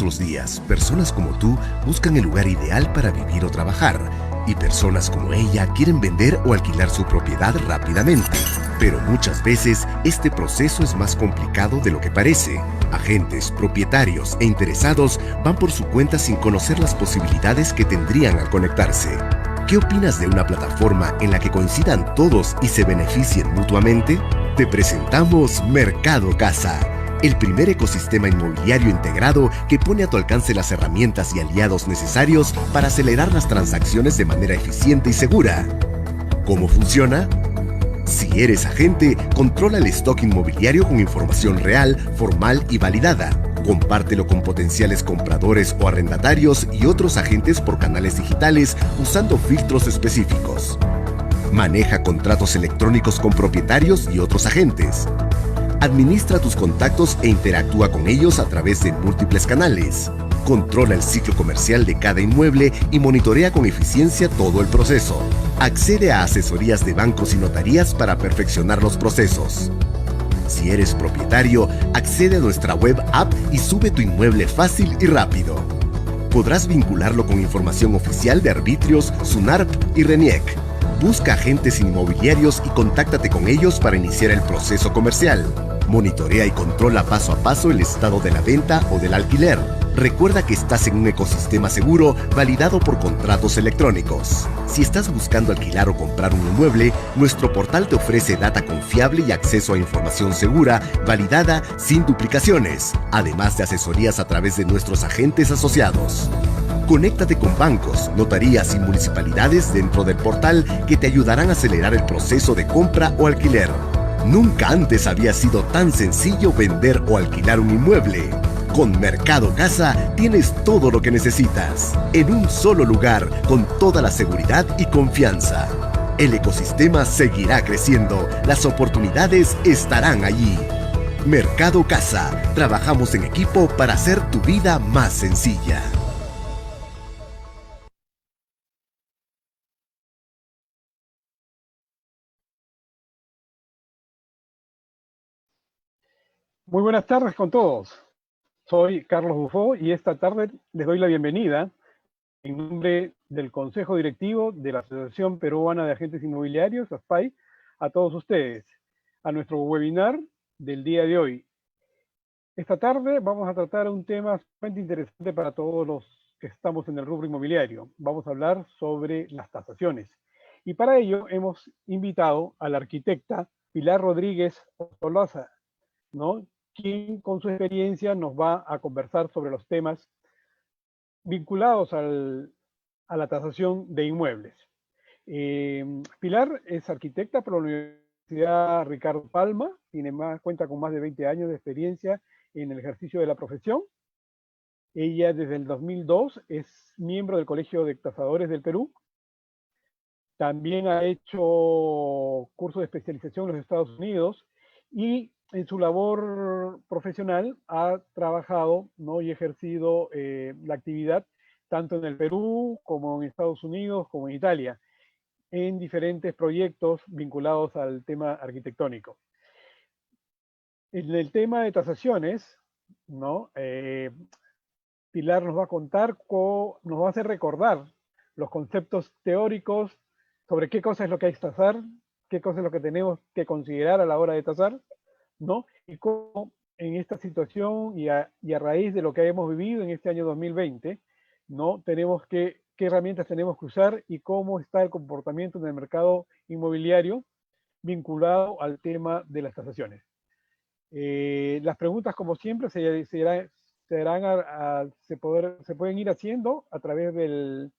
Todos los días, personas como tú buscan el lugar ideal para vivir o trabajar, y personas como ella quieren vender o alquilar su propiedad rápidamente. Pero muchas veces, este proceso es más complicado de lo que parece. Agentes, propietarios e interesados van por su cuenta sin conocer las posibilidades que tendrían al conectarse. ¿Qué opinas de una plataforma en la que coincidan todos y se beneficien mutuamente? Te presentamos Mercado Casa, el primer ecosistema inmobiliario integrado que pone a tu alcance las herramientas y aliados necesarios para acelerar las transacciones de manera eficiente y segura. ¿Cómo funciona? Si eres agente, controla el stock inmobiliario con información real, formal y validada. Compártelo con potenciales compradores o arrendatarios y otros agentes por canales digitales usando filtros específicos. Maneja contratos electrónicos con propietarios y otros agentes. Administra tus contactos e interactúa con ellos a través de múltiples canales. Controla el ciclo comercial de cada inmueble y monitorea con eficiencia todo el proceso. Accede a asesorías de bancos y notarías para perfeccionar los procesos. Si eres propietario, accede a nuestra web app y sube tu inmueble fácil y rápido. Podrás vincularlo con información oficial de arbitrios, SUNARP y RENIEC. Busca agentes inmobiliarios y contáctate con ellos para iniciar el proceso comercial. Monitorea y controla paso a paso el estado de la venta o del alquiler. Recuerda que estás en un ecosistema seguro validado por contratos electrónicos. Si estás buscando alquilar o comprar un inmueble, nuestro portal te ofrece data confiable y acceso a información segura, validada, sin duplicaciones, además de asesorías a través de nuestros agentes asociados. Conéctate con bancos, notarías y municipalidades dentro del portal que te ayudarán a acelerar el proceso de compra o alquiler. Nunca antes había sido tan sencillo vender o alquilar un inmueble. Con Mercado Casa tienes todo lo que necesitas, en un solo lugar, con toda la seguridad y confianza. El ecosistema seguirá creciendo, las oportunidades estarán allí. Mercado Casa, trabajamos en equipo para hacer tu vida más sencilla. Muy buenas tardes con todos. Soy Carlos Bufó y esta tarde les doy la bienvenida en nombre del Consejo Directivo de la Asociación Peruana de Agentes Inmobiliarios, ASPAI, a todos ustedes, a nuestro webinar del día de hoy. Esta tarde vamos a tratar un tema sumamente interesante para todos los que estamos en el rubro inmobiliario. Vamos a hablar sobre las tasaciones. Y para ello hemos invitado a la arquitecta Pilar Rodríguez Ostolaza, ¿no? Quien con su experiencia nos va a conversar sobre los temas vinculados a la tasación de inmuebles. Pilar es arquitecta por la Universidad Ricardo Palma, cuenta con más de 20 años de experiencia en el ejercicio de la profesión. Ella desde el 2002 es miembro del Colegio de Tasadores del Perú. También ha hecho cursos de especialización en los Estados Unidos y en su labor profesional ha trabajado, ¿no? y ejercido la actividad tanto en el Perú como en Estados Unidos como en Italia, en diferentes proyectos vinculados al tema arquitectónico. En el tema de tasaciones, ¿no? Pilar nos va a contar, nos va a hacer recordar los conceptos teóricos sobre qué cosa es lo que hay que tasar, qué cosa es lo que tenemos que considerar a la hora de tasar, ¿no? Y cómo en esta situación y a raíz de lo que hemos vivido en este año 2020, ¿no? qué herramientas tenemos que usar y cómo está el comportamiento en el mercado inmobiliario vinculado al tema de las tasaciones. Las preguntas, como siempre, se pueden ir haciendo a través del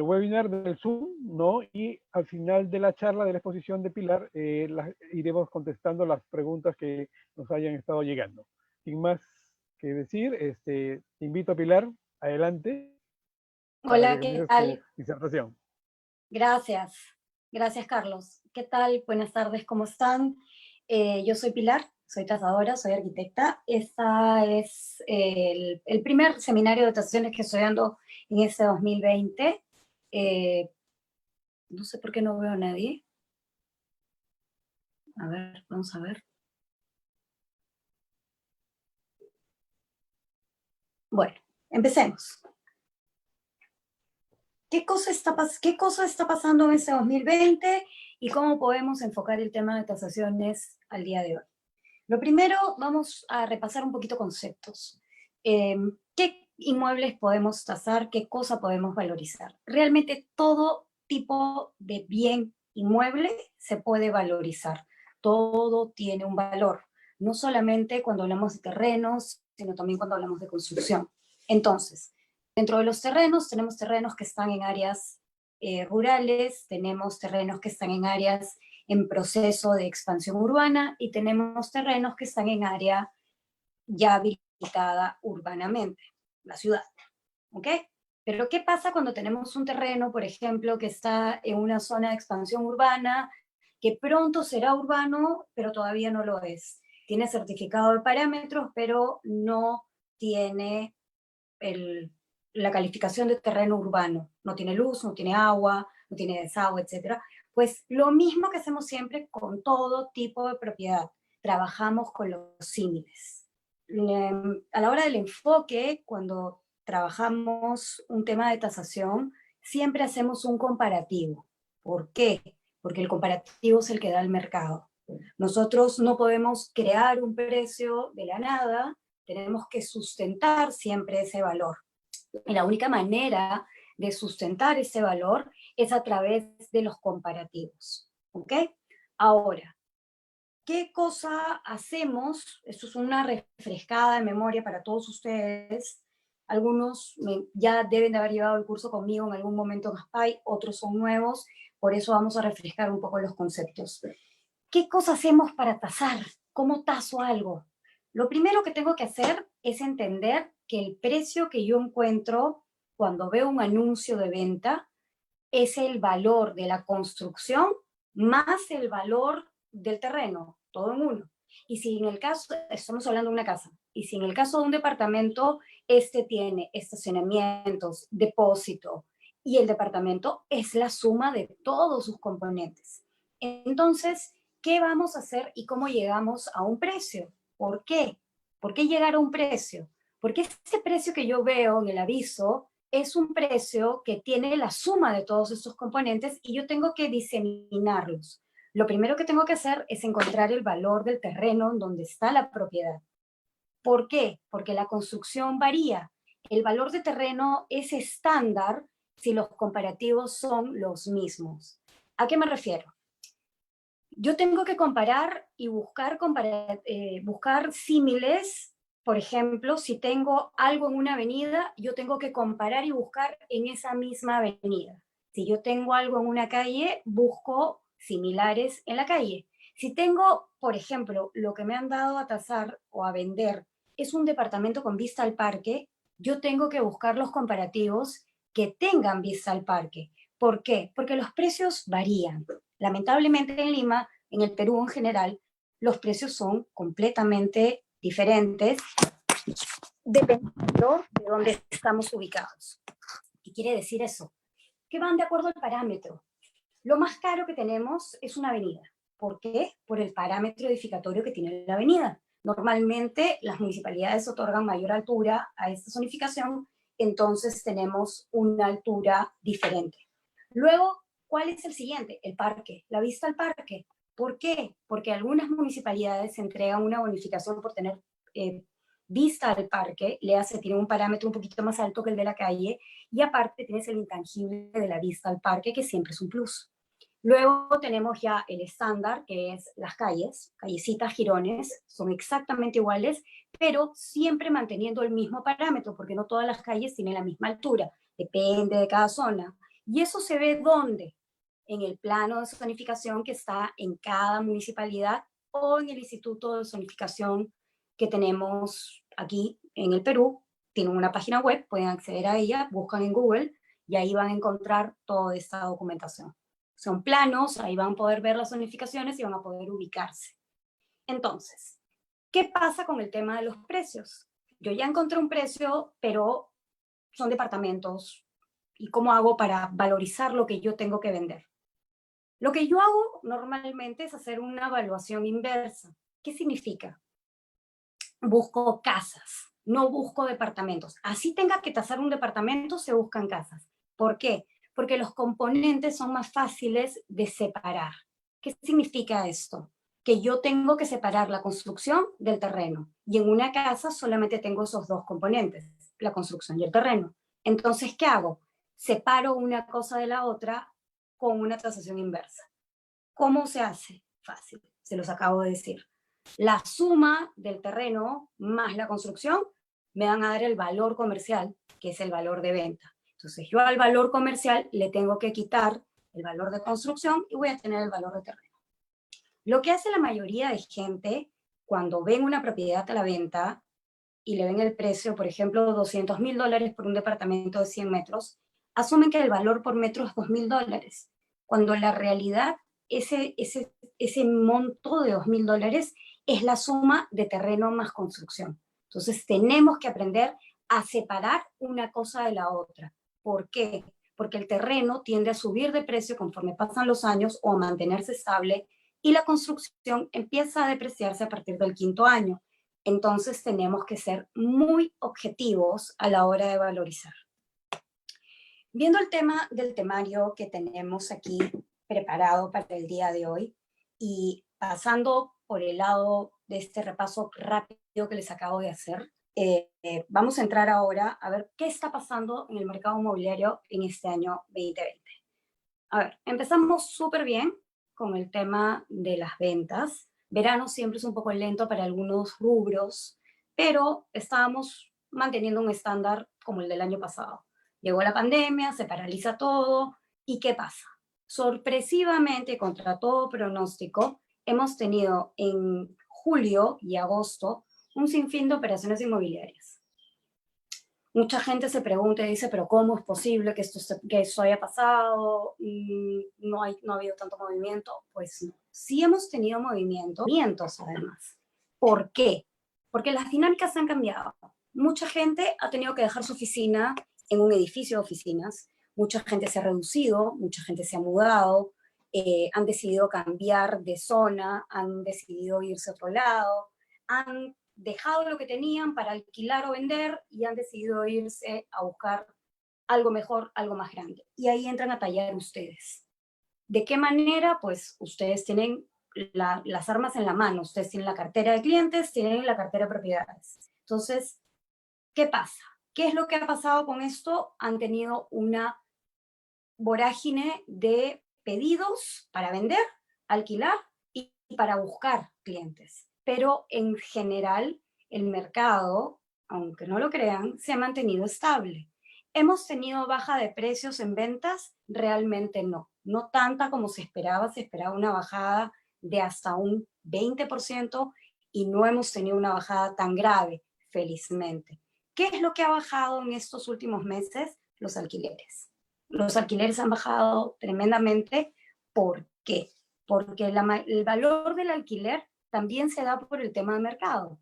webinar del Zoom, ¿no? Y al final de la charla, de la exposición de Pilar, iremos contestando las preguntas que nos hayan estado llegando. Sin más que decir, te invito a Pilar, adelante, para que Hola, ¿qué comiences tu tal? disertación. Gracias. Gracias, Carlos. ¿Qué tal? Buenas tardes, ¿cómo están? Yo soy Pilar, soy tasadora, soy arquitecta. Este es el primer seminario de tasaciones que estoy dando en este 2020. No sé por qué no veo a nadie. A ver, vamos a ver. Bueno, empecemos. ¿Qué cosa está pasando en este 2020 y cómo podemos enfocar el tema de tasaciones al día de hoy? Lo primero, vamos a repasar un poquito conceptos. ¿Qué inmuebles podemos tasar? ¿Qué cosa podemos valorizar? Realmente todo tipo de bien inmueble se puede valorizar. Todo tiene un valor. No solamente cuando hablamos de terrenos, sino también cuando hablamos de construcción. Entonces, dentro de los terrenos, tenemos terrenos que están en áreas rurales, tenemos terrenos que están en áreas en proceso de expansión urbana y tenemos terrenos que están en área ya habilitada urbanamente, la ciudad, ¿ok? Pero ¿qué pasa cuando tenemos un terreno, por ejemplo, que está en una zona de expansión urbana, que pronto será urbano, pero todavía no lo es? Tiene certificado de parámetros, pero no tiene la calificación de terreno urbano. No tiene luz, no tiene agua, no tiene desagüe, etcétera. Pues lo mismo que hacemos siempre con todo tipo de propiedad. Trabajamos con los símiles. A la hora del enfoque, cuando trabajamos un tema de tasación, siempre hacemos un comparativo. ¿Por qué? Porque el comparativo es el que da el mercado. Nosotros no podemos crear un precio de la nada, tenemos que sustentar siempre ese valor. Y la única manera de sustentar ese valor es a través de los comparativos. ¿Ok? Ahora, ¿qué cosa hacemos? Esto es una refrescada de memoria para todos ustedes. Algunos ya deben de haber llevado el curso conmigo en algún momento en ASPAI, otros son nuevos, por eso vamos a refrescar un poco los conceptos. ¿Qué cosa hacemos para tasar? ¿Cómo taso algo? Lo primero que tengo que hacer es entender que el precio que yo encuentro cuando veo un anuncio de venta es el valor de la construcción más el valor del terreno, todo en uno. Y si en el caso, estamos hablando de una casa, y si en el caso de un departamento, este tiene estacionamientos, depósito, y el departamento es la suma de todos sus componentes. Entonces, ¿qué vamos a hacer y cómo llegamos a un precio? ¿Por qué? ¿Por qué llegar a un precio? Porque ese precio que yo veo en el aviso es un precio que tiene la suma de todos estos componentes y yo tengo que diseminarlos. Lo primero que tengo que hacer es encontrar el valor del terreno en donde está la propiedad. ¿Por qué? Porque la construcción varía. El valor de terreno es estándar si los comparativos son los mismos. ¿A qué me refiero? Yo tengo que comparar y buscar símiles. Por ejemplo, si tengo algo en una avenida, yo tengo que comparar y buscar en esa misma avenida. Si yo tengo algo en una calle, busco similares en la calle. Si tengo, por ejemplo, lo que me han dado a tasar o a vender es un departamento con vista al parque, yo tengo que buscar los comparativos que tengan vista al parque. ¿Por qué? Porque los precios varían. Lamentablemente en Lima, en el Perú en general, los precios son completamente diferentes dependiendo de dónde estamos ubicados. ¿Qué quiere decir eso? Que van de acuerdo al parámetro. Lo más caro que tenemos es una avenida. ¿Por qué? Por el parámetro edificatorio que tiene la avenida. Normalmente las municipalidades otorgan mayor altura a esta zonificación, entonces tenemos una altura diferente. Luego, ¿cuál es el siguiente? El parque, la vista al parque. ¿Por qué? Porque algunas municipalidades entregan una bonificación por tener vista al parque, tiene un parámetro un poquito más alto que el de la calle, y aparte tienes el intangible de la vista al parque, que siempre es un plus. Luego tenemos ya el estándar, que es las calles, callecitas, jirones, son exactamente iguales, pero siempre manteniendo el mismo parámetro, porque no todas las calles tienen la misma altura, depende de cada zona. ¿Y eso se ve dónde? En el plano de zonificación que está en cada municipalidad o en el Instituto de Zonificación que tenemos aquí en el Perú. Tienen una página web, pueden acceder a ella, buscan en Google y ahí van a encontrar toda esta documentación. Son planos, ahí van a poder ver las zonificaciones y van a poder ubicarse. Entonces, ¿qué pasa con el tema de los precios? Yo ya encontré un precio, pero son departamentos. ¿Y cómo hago para valorizar lo que yo tengo que vender? Lo que yo hago normalmente es hacer una evaluación inversa. ¿Qué significa? Busco casas, no busco departamentos. Así tenga que tasar un departamento, se buscan casas. ¿Por qué? Porque los componentes son más fáciles de separar. ¿Qué significa esto? Que yo tengo que separar la construcción del terreno. Y en una casa solamente tengo esos dos componentes, la construcción y el terreno. Entonces, ¿qué hago? Separo una cosa de la otra con una tasación inversa. ¿Cómo se hace? Fácil, se los acabo de decir. La suma del terreno más la construcción me van a dar el valor comercial, que es el valor de venta. Entonces yo al valor comercial le tengo que quitar el valor de construcción y voy a tener el valor de terreno. Lo que hace la mayoría de gente cuando ven una propiedad a la venta y le ven el precio, por ejemplo, $200,000 por un departamento de 100 metros, asumen que el valor por metro es $2,000, cuando la realidad ese monto de $2,000 es la suma de terreno más construcción. Entonces tenemos que aprender a separar una cosa de la otra. ¿Por qué? Porque el terreno tiende a subir de precio conforme pasan los años o a mantenerse estable y la construcción empieza a depreciarse a partir del 5.º año. Entonces tenemos que ser muy objetivos a la hora de valorizar. Viendo el tema del temario que tenemos aquí preparado para el día de hoy y pasando por el lado de este repaso rápido que les acabo de hacer, vamos a entrar ahora a ver qué está pasando en el mercado inmobiliario en este año 2020. A ver, empezamos súper bien con el tema de las ventas. Verano siempre es un poco lento para algunos rubros, pero estábamos manteniendo un estándar como el del año pasado. Llegó la pandemia, se paraliza todo, ¿y qué pasa? Sorpresivamente, contra todo pronóstico, hemos tenido en julio y agosto un sinfín de operaciones inmobiliarias. Mucha gente se pregunta y dice, pero ¿cómo es posible que esto haya pasado? No ha habido tanto movimiento. Pues no. Sí hemos tenido movimientos además. ¿Por qué? Porque las dinámicas han cambiado. Mucha gente ha tenido que dejar su oficina en un edificio de oficinas. Mucha gente se ha reducido, mucha gente se ha mudado, han decidido cambiar de zona, han decidido irse a otro lado, han dejado lo que tenían para alquilar o vender y han decidido irse a buscar algo mejor, algo más grande. Y ahí entran a tallar ustedes. ¿De qué manera? Pues ustedes tienen las armas en la mano, ustedes tienen la cartera de clientes, tienen la cartera de propiedades. Entonces, ¿qué pasa? ¿Qué es lo que ha pasado con esto? Han tenido una vorágine de pedidos para vender, alquilar y para buscar clientes. Pero en general el mercado, aunque no lo crean, se ha mantenido estable. ¿Hemos tenido baja de precios en ventas? Realmente no. No tanta como se esperaba una bajada de hasta un 20% y no hemos tenido una bajada tan grave, felizmente. ¿Qué es lo que ha bajado en estos últimos meses? Los alquileres. Los alquileres han bajado tremendamente. ¿Por qué? Porque el valor del alquiler también se da por el tema de mercado.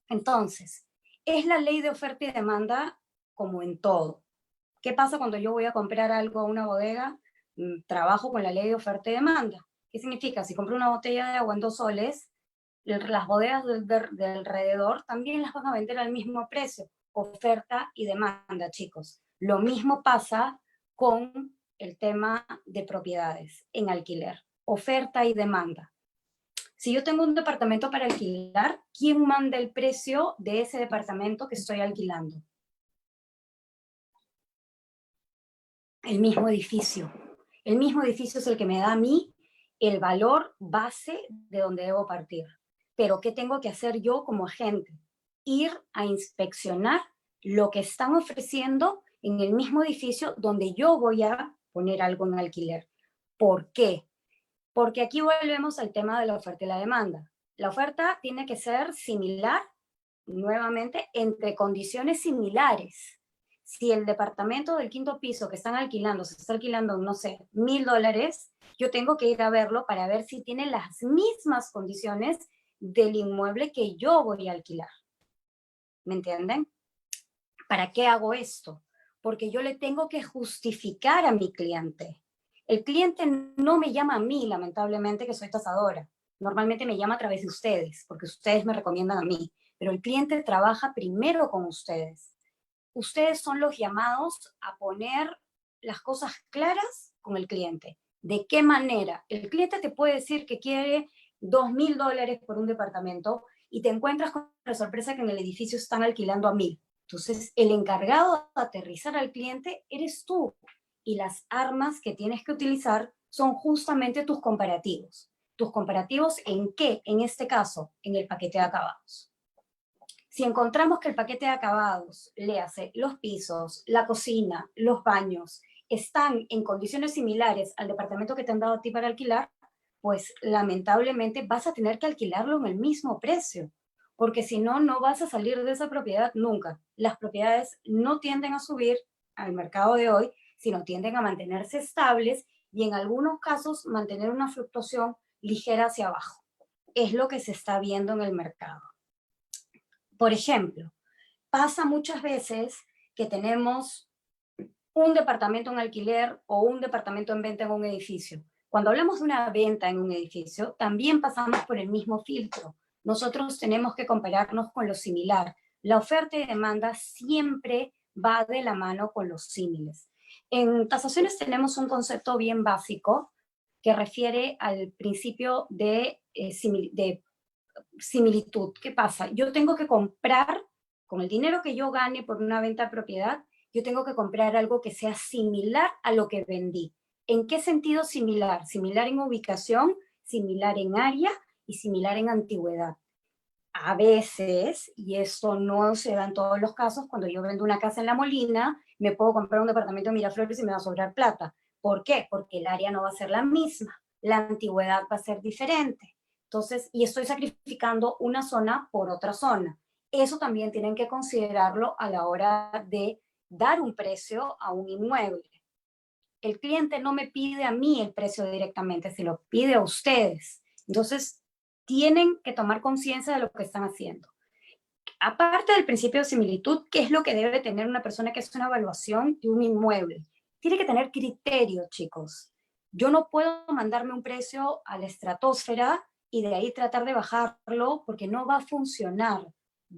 Entonces, es la ley de oferta y demanda como en todo. ¿Qué pasa cuando yo voy a comprar algo a una bodega? Trabajo con la ley de oferta y demanda. ¿Qué significa? Si compro una botella de agua en 2 soles, las bodegas de alrededor también las van a vender al mismo precio. Oferta y demanda, chicos. Lo mismo pasa con el tema de propiedades en alquiler. Oferta y demanda. Si yo tengo un departamento para alquilar, ¿quién manda el precio de ese departamento que estoy alquilando? El mismo edificio. El mismo edificio es el que me da a mí el valor base de donde debo partir. Pero ¿qué tengo que hacer yo como agente? Ir a inspeccionar lo que están ofreciendo en el mismo edificio donde yo voy a poner algo en alquiler. ¿Por qué? Porque aquí volvemos al tema de la oferta y la demanda. La oferta tiene que ser similar, nuevamente, entre condiciones similares. Si el departamento del 5.º piso que están alquilando, se está alquilando, no sé, $1,000, yo tengo que ir a verlo para ver si tiene las mismas condiciones del inmueble que yo voy a alquilar. ¿Me entienden? ¿Para qué hago esto? Porque yo le tengo que justificar a mi cliente. El cliente no me llama a mí, lamentablemente, que soy tasadora. Normalmente me llama a través de ustedes, porque ustedes me recomiendan a mí. pero el cliente trabaja primero con ustedes. Ustedes son los llamados a poner las cosas claras con el cliente. ¿De qué manera? El cliente te puede decir que quiere $2.000 por un departamento y te encuentras con la sorpresa que en el edificio están alquilando a 1.000. Entonces, el encargado de aterrizar al cliente eres tú. Y las armas que tienes que utilizar son justamente tus comparativos. ¿Tus comparativos en qué? En este caso, en el paquete de acabados. Si encontramos que el paquete de acabados, léase, los pisos, la cocina, los baños, están en condiciones similares al departamento que te han dado a ti para alquilar, pues lamentablemente vas a tener que alquilarlo en el mismo precio, porque si no, no vas a salir de esa propiedad nunca. Las propiedades no tienden a subir al mercado de hoy, sino tienden a mantenerse estables y en algunos casos mantener una fluctuación ligera hacia abajo. Es lo que se está viendo en el mercado. Por ejemplo, pasa muchas veces que tenemos un departamento en alquiler o un departamento en venta en un edificio. Cuando hablamos de una venta en un edificio, también pasamos por el mismo filtro. Nosotros tenemos que compararnos con lo similar. La oferta y demanda siempre va de la mano con los símiles. En tasaciones tenemos un concepto bien básico que refiere al principio de similitud. ¿Qué pasa? Yo tengo que comprar, con el dinero que yo gane por una venta de propiedad, yo tengo que comprar algo que sea similar a lo que vendí. ¿En qué sentido similar? Similar en ubicación, similar en área y similar en antigüedad. A veces, y esto no se da en todos los casos, cuando yo vendo una casa en La Molina, me puedo comprar un departamento en Miraflores y me va a sobrar plata. ¿Por qué? Porque el área no va a ser la misma, la antigüedad va a ser diferente. Entonces, y estoy sacrificando una zona por otra zona. Eso también tienen que considerarlo a la hora de dar un precio a un inmueble. El cliente no me pide a mí el precio directamente, se lo pide a ustedes. Entonces, tienen que tomar conciencia de lo que están haciendo. Aparte del principio de similitud, ¿qué es lo que debe tener una persona que hace una evaluación de un inmueble? Tiene que tener criterio, chicos. Yo no puedo mandarme un precio a la estratosfera y de ahí tratar de bajarlo porque no va a funcionar.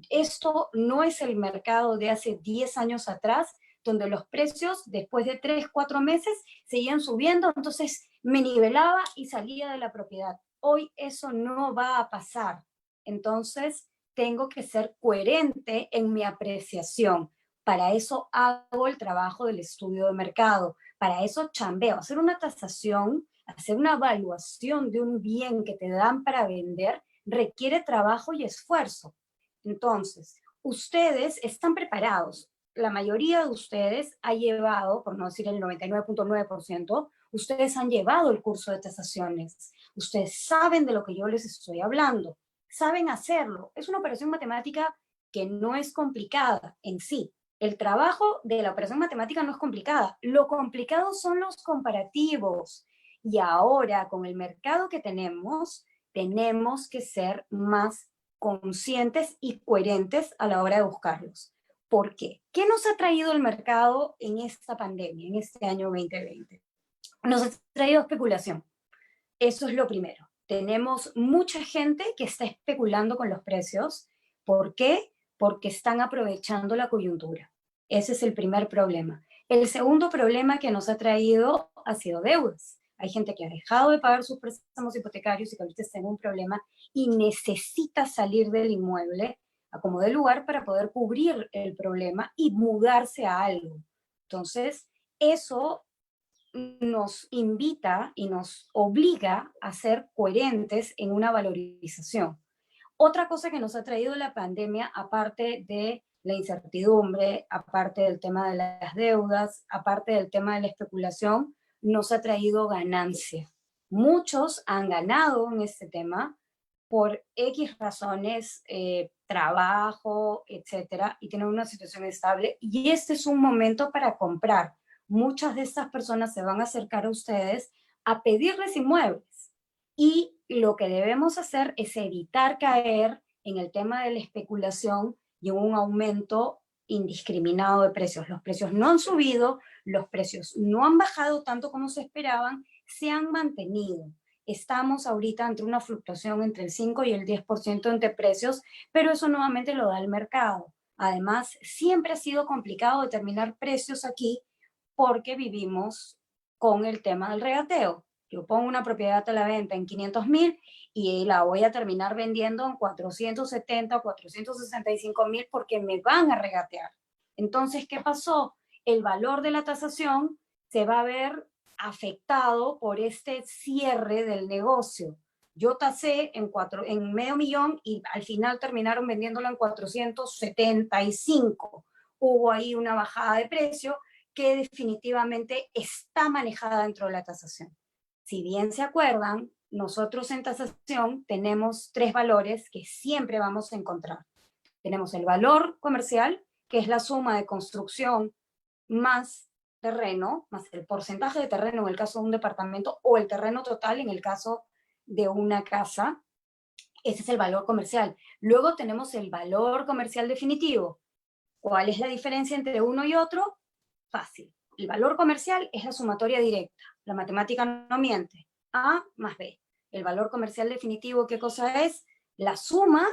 Esto no es el mercado de hace 10 años atrás, donde los precios después de 3, 4 meses seguían subiendo, entonces me nivelaba y salía de la propiedad. Hoy eso no va a pasar. Entonces, tengo que ser coherente en mi apreciación. Para eso hago el trabajo del estudio de mercado. Para eso chambeo. Hacer una tasación, hacer una evaluación de un bien que te dan para vender, requiere trabajo y esfuerzo. Entonces, ustedes están preparados. La mayoría de ustedes ha llevado, por no decir el 99.9%, ustedes han llevado el curso de tasaciones. Ustedes saben de lo que yo les estoy hablando. Saben hacerlo. Es una operación matemática que no es complicada en sí. El trabajo de la operación matemática no es complicada. Lo complicado son los comparativos. Y ahora, con el mercado que tenemos que ser más conscientes y coherentes a la hora de buscarlos. ¿Por qué? ¿Qué nos ha traído el mercado en esta pandemia, en este año 2020? Nos ha traído especulación. Eso es lo primero. Tenemos mucha gente que está especulando con los precios. ¿Por qué? Porque están aprovechando la coyuntura. Ese es el primer problema. El segundo problema que nos ha traído ha sido deudas. Hay gente que ha dejado de pagar sus préstamos hipotecarios y que ahorita está en un problema y necesita salir del inmueble a como de lugar para poder cubrir el problema y mudarse a algo. Entonces, eso nos invita y nos obliga a ser coherentes en una valorización. Otra cosa que nos ha traído la pandemia, aparte de la incertidumbre, aparte del tema de las deudas, aparte del tema de la especulación, nos ha traído ganancia. Muchos han ganado en este tema por X razones, trabajo, etcétera, y tienen una situación estable. Y este es un momento para comprar. Muchas de estas personas se van a acercar a ustedes a pedirles inmuebles. Y lo que debemos hacer es evitar caer en el tema de la especulación y en un aumento indiscriminado de precios. Los precios no han subido, los precios no han bajado tanto como se esperaban, se han mantenido. estamos ahorita entre una fluctuación entre el 5 y el 10% entre precios, pero eso nuevamente lo da el mercado. Además, siempre ha sido complicado determinar precios aquí porque vivimos con el tema del regateo. Yo pongo una propiedad a la venta en 500.000 y la voy a terminar vendiendo en 470 o 465.000 porque me van a regatear. Entonces, ¿qué pasó? El valor de la tasación se va a ver afectado por este cierre del negocio. Yo tasé en 500.000 y al final terminaron vendiéndolo en 475. Hubo ahí una bajada de precio que definitivamente está manejada dentro de la tasación. Si bien se acuerdan, nosotros en tasación tenemos 3 valores que siempre vamos a encontrar. Tenemos el valor comercial, que es la suma de construcción más terreno, más el porcentaje de terreno en el caso de un departamento o el terreno total en el caso de una casa. Ese es el valor comercial. Luego tenemos el valor comercial definitivo. ¿Cuál es la diferencia entre uno y otro? Fácil. El valor comercial es la sumatoria directa. La matemática no miente. A más B. El valor comercial definitivo, ¿qué cosa es? La suma,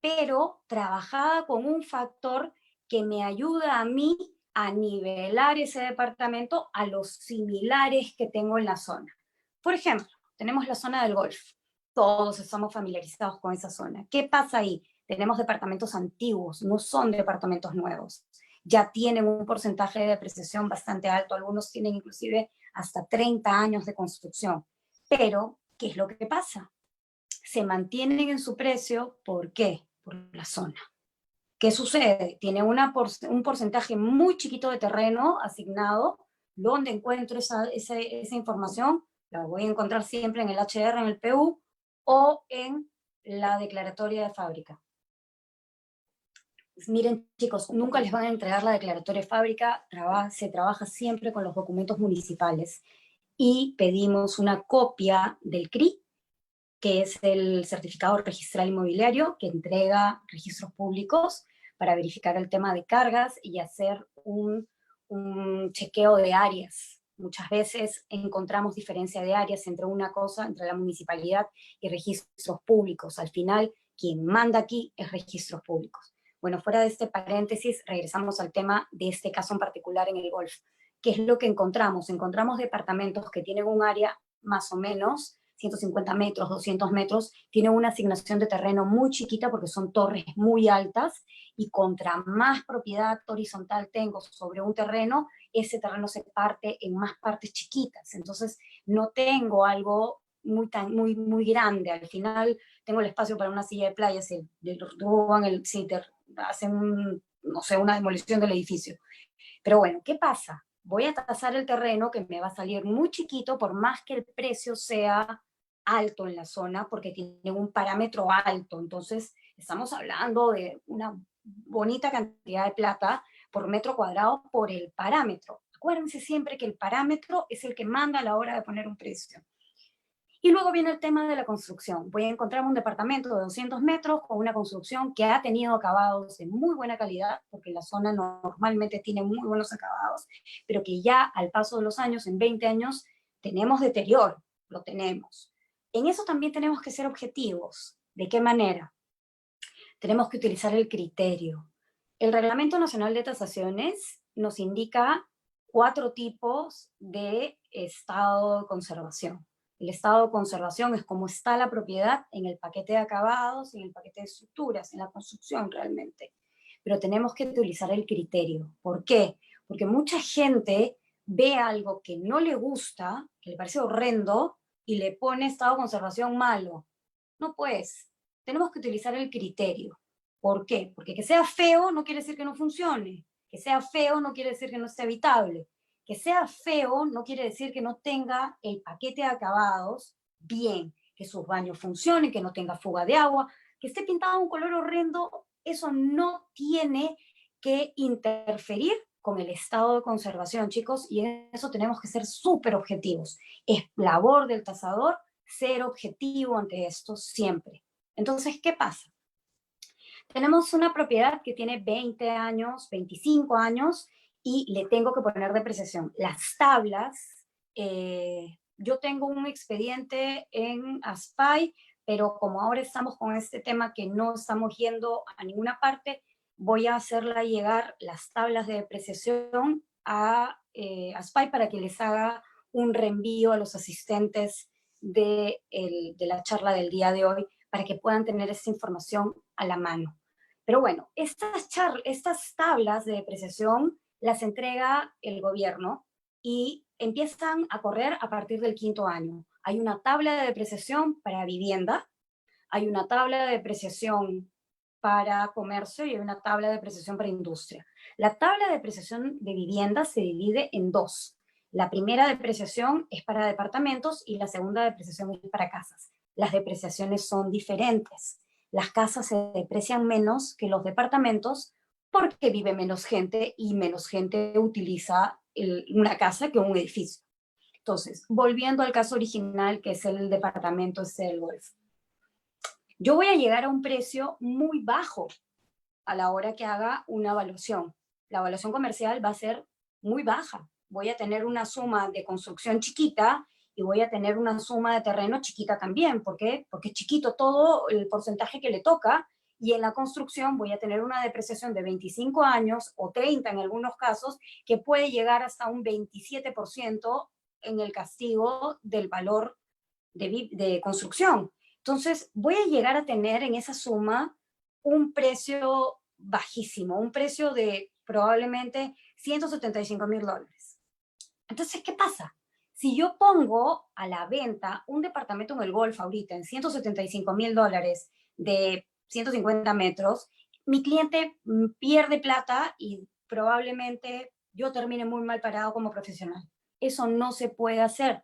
pero trabajada con un factor que me ayuda a mí a nivelar ese departamento a los similares que tengo en la zona. Por ejemplo, tenemos la zona del Golf. Todos estamos familiarizados con esa zona. ¿Qué pasa ahí? Tenemos departamentos antiguos, no son departamentos nuevos. Ya tienen un porcentaje de depreciación bastante alto, algunos tienen inclusive hasta 30 años de construcción. Pero, ¿qué es lo que pasa? Se mantienen en su precio, ¿por qué? Por la zona. ¿Qué sucede? Tiene un porcentaje muy chiquito de terreno asignado. ¿Dónde encuentro esa información? La voy a encontrar siempre en el HR, en el PU o en la declaratoria de fábrica. Pues miren, chicos, nunca les van a entregar la declaratoria de fábrica, se trabaja siempre con los documentos municipales y pedimos una copia del CRI, que es el certificado registral inmobiliario que entrega registros públicos para verificar el tema de cargas y hacer un chequeo de áreas. Muchas veces encontramos diferencia de áreas entre una cosa, entre la municipalidad y registros públicos. Al final, quien manda aquí es registros públicos. Bueno, fuera de este paréntesis, regresamos al tema de este caso en particular en el Golf. ¿Qué es lo que encontramos? Encontramos departamentos que tienen un área más o menos 150 metros, 200 metros, tienen una asignación de terreno muy chiquita porque son torres muy altas y contra más propiedad horizontal tengo sobre un terreno, ese terreno se parte en más partes chiquitas. Entonces, no tengo algo muy grande. Al final, tengo el espacio para una silla de playa, se roban hacen no sé, una demolición del edificio. Pero bueno, ¿qué pasa? Voy a tasar el terreno que me va a salir muy chiquito por más que el precio sea alto en la zona porque tiene un parámetro alto. Entonces, estamos hablando de una bonita cantidad de plata por metro cuadrado por el parámetro. Acuérdense siempre que el parámetro es el que manda a la hora de poner un precio. Y luego viene el tema de la construcción. Voy a encontrar un departamento de 200 metros con una construcción que ha tenido acabados de muy buena calidad, porque la zona normalmente tiene muy buenos acabados, pero que ya al paso de los años, en 20 años, tenemos deterioro, lo tenemos. En eso también tenemos que ser objetivos. ¿De qué manera? Tenemos que utilizar el criterio. El Reglamento Nacional de Tasaciones nos indica 4 tipos de estado de conservación. El estado de conservación es cómo está la propiedad en el paquete de acabados, en el paquete de estructuras, en la construcción realmente. Pero tenemos que utilizar el criterio. ¿Por qué? Porque mucha gente ve algo que no le gusta, que le parece horrendo, y le pone estado de conservación malo. No, pues, tenemos que utilizar el criterio. ¿Por qué? Porque que sea feo no quiere decir que no funcione. Que sea feo no quiere decir que no esté habitable. Que sea feo no quiere decir que no tenga el paquete de acabados bien, que sus baños funcionen, que no tenga fuga de agua, que esté pintado un color horrendo. Eso no tiene que interferir con el estado de conservación, chicos, y en eso tenemos que ser súper objetivos. Es labor del tasador ser objetivo ante esto siempre. Entonces, ¿qué pasa? Tenemos una propiedad que tiene 20 años, 25 años, y le tengo que poner depreciación. Las tablas yo tengo un expediente en ASPAI, pero como ahora estamos con este tema que no estamos yendo a ninguna parte, voy a hacerla llegar las tablas de depreciación a ASPAI para que les haga un reenvío a los asistentes de la charla del día de hoy, para que puedan tener esta información a la mano. Pero bueno, estas tablas de depreciación las entrega el gobierno y empiezan a correr a partir del 5º año. Hay una tabla de depreciación para vivienda, hay una tabla de depreciación para comercio y hay una tabla de depreciación para industria. La tabla de depreciación de vivienda se divide en dos. La primera depreciación es para departamentos y la segunda depreciación es para casas. Las depreciaciones son diferentes. Las casas se deprecian menos que los departamentos porque vive menos gente y menos gente utiliza una casa que un edificio. Entonces, volviendo al caso original, que es el departamento, es el Golf. Yo voy a llegar a un precio muy bajo a la hora que haga una evaluación. La evaluación comercial va a ser muy baja. Voy a tener una suma de construcción chiquita y voy a tener una suma de terreno chiquita también. ¿Por qué? Porque es chiquito todo el porcentaje que le toca, y en la construcción voy a tener una depreciación de 25 años o 30 en algunos casos, que puede llegar hasta un 27% en el castigo del valor de construcción. Entonces, voy a llegar a tener en esa suma un precio bajísimo, un precio de probablemente $175,000. Entonces, ¿qué pasa? Si yo pongo a la venta un departamento en el Golf ahorita en $175,000 de 150 metros, mi cliente pierde plata y probablemente yo termine muy mal parado como profesional. Eso no se puede hacer.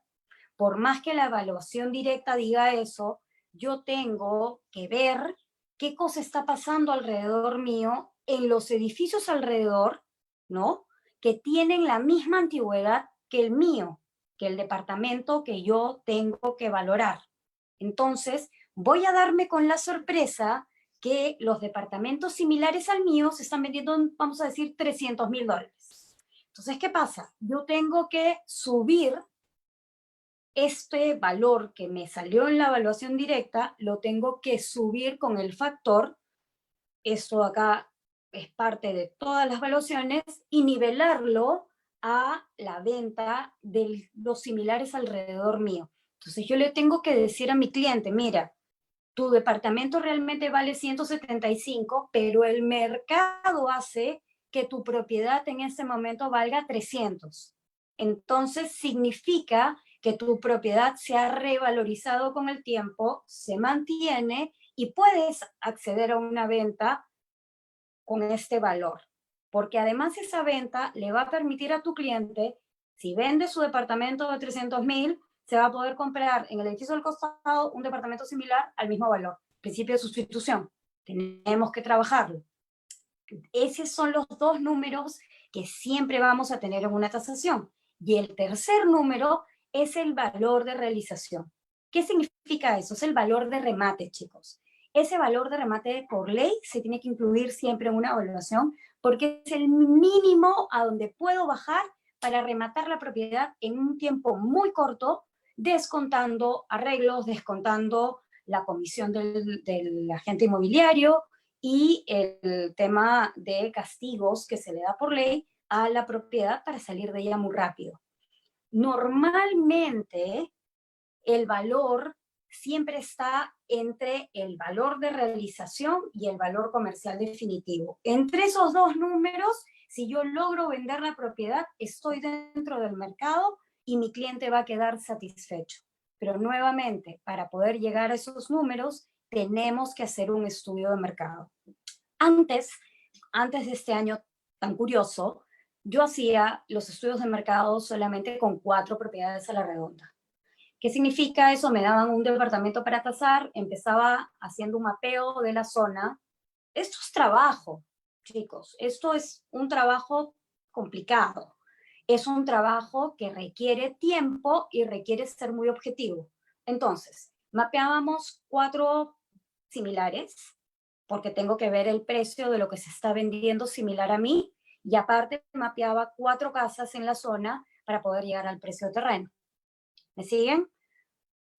Por más que la evaluación directa diga eso, yo tengo que ver qué cosa está pasando alrededor mío, en los edificios alrededor, ¿no? Que tienen la misma antigüedad que el mío, que el departamento que yo tengo que valorar. Entonces, voy a darme con la sorpresa que los departamentos similares al mío se están vendiendo, vamos a decir, $300,000. Entonces, ¿qué pasa? Yo tengo que subir este valor que me salió en la evaluación directa, lo tengo que subir con el factor, esto acá es parte de todas las evaluaciones, y nivelarlo a la venta de los similares alrededor mío. Entonces yo le tengo que decir a mi cliente, mira, tu departamento realmente vale 175, pero el mercado hace que tu propiedad en ese momento valga 300. Entonces significa que tu propiedad se ha revalorizado con el tiempo, se mantiene y puedes acceder a una venta con este valor. Porque además esa venta le va a permitir a tu cliente, si vende su departamento de 300,000, se va a poder comprar en el edificio del costado un departamento similar al mismo valor. Principio de sustitución. Tenemos que trabajarlo. Esos son los dos números que siempre vamos a tener en una tasación. Y el tercer número es el valor de realización. ¿Qué significa eso? Es el valor de remate, chicos. Ese valor de remate por ley se tiene que incluir siempre en una evaluación, porque es el mínimo a donde puedo bajar para rematar la propiedad en un tiempo muy corto, descontando arreglos, descontando la comisión del agente inmobiliario y el tema de castigos que se le da por ley a la propiedad para salir de ella muy rápido. Normalmente el valor siempre está entre el valor de realización y el valor comercial definitivo. Entre esos dos números, si yo logro vender la propiedad, estoy dentro del mercado y mi cliente va a quedar satisfecho. Pero nuevamente, para poder llegar a esos números, tenemos que hacer un estudio de mercado. Antes de este año tan curioso, yo hacía los estudios de mercado solamente con 4 propiedades a la redonda. ¿Qué significa eso? Me daban un departamento para tasar, empezaba haciendo un mapeo de la zona. Esto es trabajo, chicos. Esto es un trabajo complicado. Es un trabajo que requiere tiempo y requiere ser muy objetivo. Entonces, mapeábamos 4 similares, porque tengo que ver el precio de lo que se está vendiendo similar a mí, y aparte mapeaba 4 casas en la zona para poder llegar al precio de terreno. ¿Me siguen?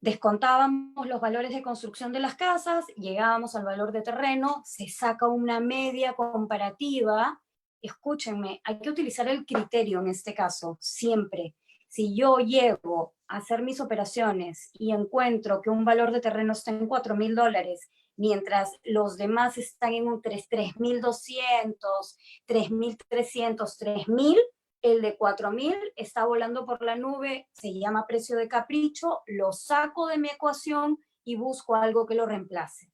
Descontábamos los valores de construcción de las casas, llegábamos al valor de terreno, se saca una media comparativa. Escúchenme, hay que utilizar el criterio en este caso, siempre. Si yo llego a hacer mis operaciones y encuentro que un valor de terreno está en $4,000, mientras los demás están en un 3,200, 3,300, 3,000, el de 4,000 está volando por la nube, se llama precio de capricho, lo saco de mi ecuación y busco algo que lo reemplace.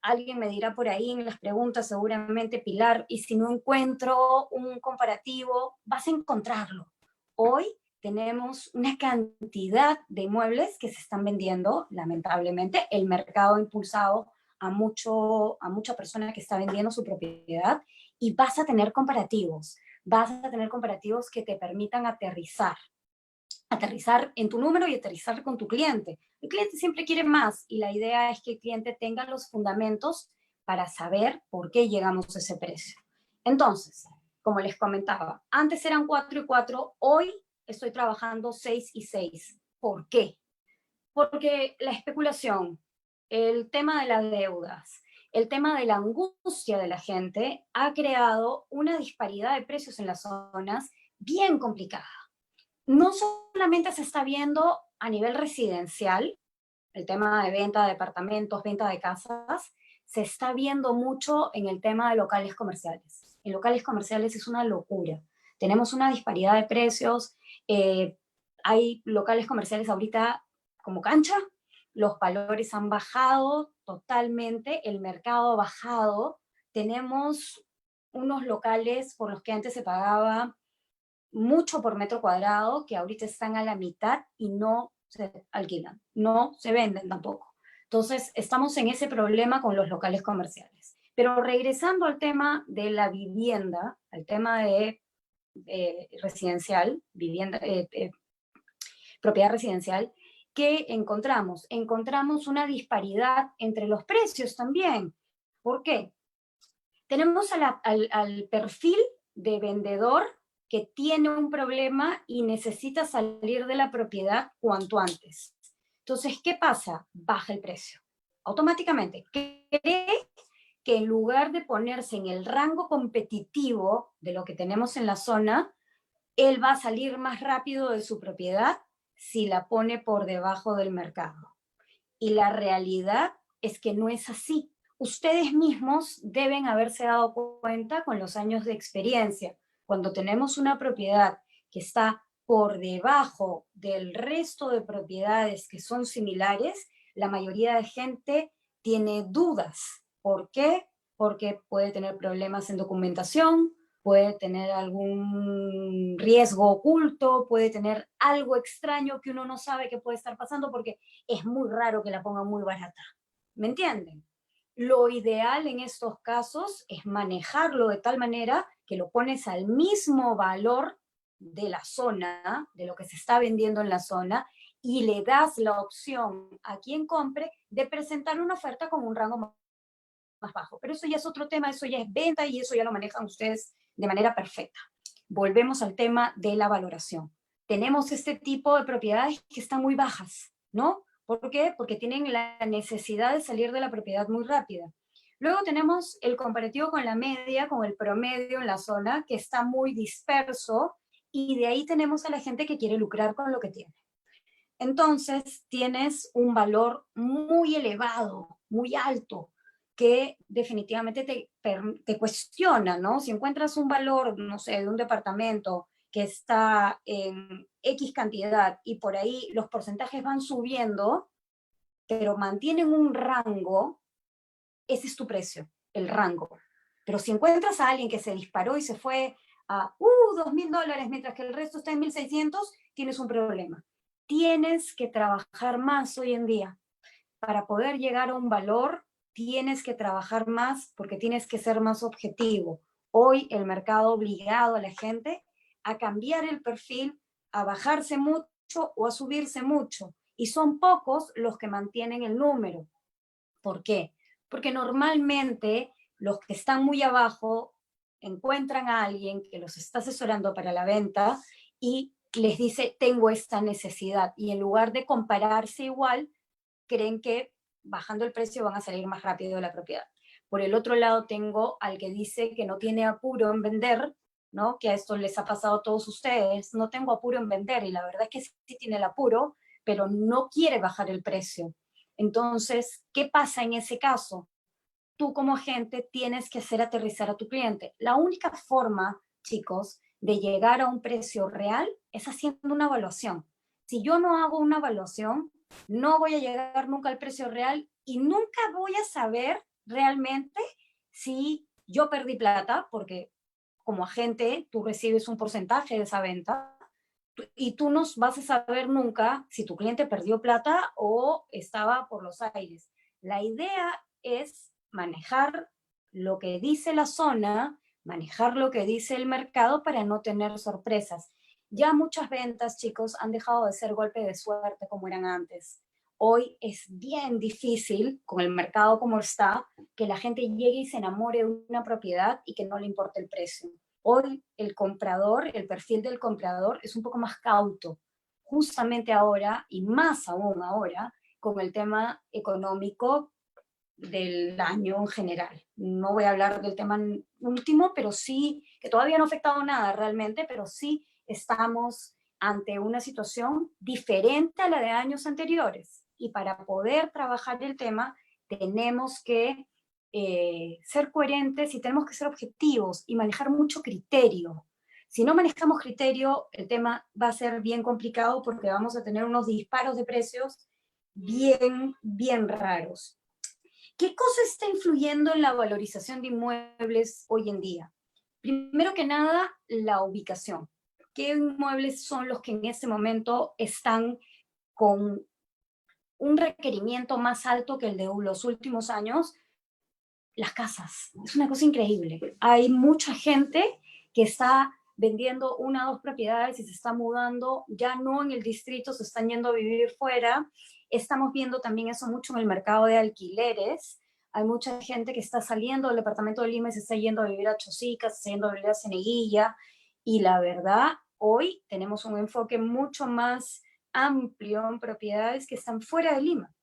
Alguien me dirá por ahí en las preguntas, seguramente, Pilar, y si no encuentro un comparativo, vas a encontrarlo. Hoy tenemos una cantidad de inmuebles que se están vendiendo, lamentablemente, el mercado ha impulsado a mucha persona que está vendiendo su propiedad, y vas a tener comparativos que te permitan aterrizar en tu número y aterrizar con tu cliente. El cliente siempre quiere más y la idea es que el cliente tenga los fundamentos para saber por qué llegamos a ese precio. Entonces, como les comentaba, antes eran 4 y 4, hoy estoy trabajando 6 y 6. ¿Por qué? Porque la especulación, el tema de las deudas, el tema de la angustia de la gente ha creado una disparidad de precios en las zonas bien complicada. No solamente se está viendo a nivel residencial, el tema de venta de departamentos, venta de casas, se está viendo mucho en el tema de locales comerciales. En locales comerciales es una locura. Tenemos una disparidad de precios, hay locales comerciales ahorita como cancha, los valores han bajado totalmente, el mercado ha bajado, tenemos unos locales por los que antes se pagaba mucho por metro cuadrado, que ahorita están a la mitad y no se alquilan, no se venden tampoco. Entonces, estamos en ese problema con los locales comerciales. Pero regresando al tema de la vivienda, al tema de residencial, propiedad residencial, ¿qué encontramos? Encontramos una disparidad entre los precios también. ¿Por qué? Tenemos al perfil de vendedor que tiene un problema y necesita salir de la propiedad cuanto antes. Entonces, ¿qué pasa? Baja el precio. Automáticamente. Cree que en lugar de ponerse en el rango competitivo de lo que tenemos en la zona, él va a salir más rápido de su propiedad si la pone por debajo del mercado. Y la realidad es que no es así. Ustedes mismos deben haberse dado cuenta con los años de experiencia. Cuando tenemos una propiedad que está por debajo del resto de propiedades que son similares, la mayoría de gente tiene dudas. ¿Por qué? Porque puede tener problemas en documentación, puede tener algún riesgo oculto, puede tener algo extraño que uno no sabe que puede estar pasando porque es muy raro que la pongan muy barata. ¿Me entienden? Lo ideal en estos casos es manejarlo de tal manera que lo pones al mismo valor de la zona, de lo que se está vendiendo en la zona, y le das la opción a quien compre de presentar una oferta con un rango más bajo. Pero eso ya es otro tema, eso ya es venta y eso ya lo manejan ustedes de manera perfecta. Volvemos al tema de la valoración. Tenemos este tipo de propiedades que están muy bajas, ¿no? ¿Por qué? Porque tienen la necesidad de salir de la propiedad muy rápida. Luego tenemos el comparativo con la media, con el promedio en la zona, que está muy disperso, y de ahí tenemos a la gente que quiere lucrar con lo que tiene. Entonces, tienes un valor muy elevado, muy alto, que definitivamente te cuestiona, ¿no? Si encuentras un valor, no sé, de un departamento que está en X cantidad y por ahí los porcentajes van subiendo, pero mantienen un rango, ese es tu precio, el rango. Pero si encuentras a alguien que se disparó y se fue a $2,000, mientras que el resto está en 1,600, tienes un problema. Tienes que trabajar más hoy en día. Para poder llegar a un valor, tienes que trabajar más porque tienes que ser más objetivo. Hoy el mercado ha obligado a la gente a cambiar el perfil, a bajarse mucho o a subirse mucho. Y son pocos los que mantienen el número. ¿Por qué? Porque normalmente los que están muy abajo encuentran a alguien que los está asesorando para la venta y les dice, tengo esta necesidad, y en lugar de compararse igual, creen que bajando el precio van a salir más rápido de la propiedad. Por el otro lado tengo al que dice que no tiene apuro en vender, ¿no? Que a esto les ha pasado a todos ustedes, no tengo apuro en vender, y la verdad es que sí tiene el apuro, pero no quiere bajar el precio. Entonces, ¿qué pasa en ese caso? Tú como agente tienes que hacer aterrizar a tu cliente. La única forma, chicos, de llegar a un precio real es haciendo una evaluación. Si yo no hago una evaluación, no voy a llegar nunca al precio real y nunca voy a saber realmente si yo perdí plata, porque como agente tú recibes un porcentaje de esa venta y tú no vas a saber nunca si tu cliente perdió plata o estaba por los aires. La idea es manejar lo que dice la zona, manejar lo que dice el mercado para no tener sorpresas. Ya muchas ventas, chicos, han dejado de ser golpe de suerte como eran antes. Hoy es bien difícil, con el mercado como está, que la gente llegue y se enamore de una propiedad y que no le importe el precio. Hoy el comprador, el perfil del comprador es un poco más cauto, justamente ahora, y más aún ahora, con el tema económico del año en general. No voy a hablar del tema último, pero sí, que todavía no ha afectado nada realmente, pero sí estamos ante una situación diferente a la de años anteriores. Y para poder trabajar el tema, tenemos que ser coherentes y tenemos que ser objetivos y manejar mucho criterio. Si no manejamos criterio, el tema va a ser bien complicado porque vamos a tener unos disparos de precios bien raros. ¿Qué cosa está influyendo en la valorización de inmuebles hoy en día? Primero que nada, la ubicación. ¿Qué inmuebles son los que en este momento están con un requerimiento más alto que el de los últimos años? Las casas. Es una cosa increíble. Hay mucha gente que está vendiendo una o dos propiedades y se está mudando, ya no en el distrito, se están yendo a vivir fuera. Estamos viendo también eso mucho en el mercado de alquileres. Hay mucha gente que está saliendo del departamento de Lima y se está yendo a vivir a Chosica, se está yendo a vivir a Cieneguilla. Y la verdad, hoy tenemos un enfoque mucho más amplio en propiedades que están fuera de Lima.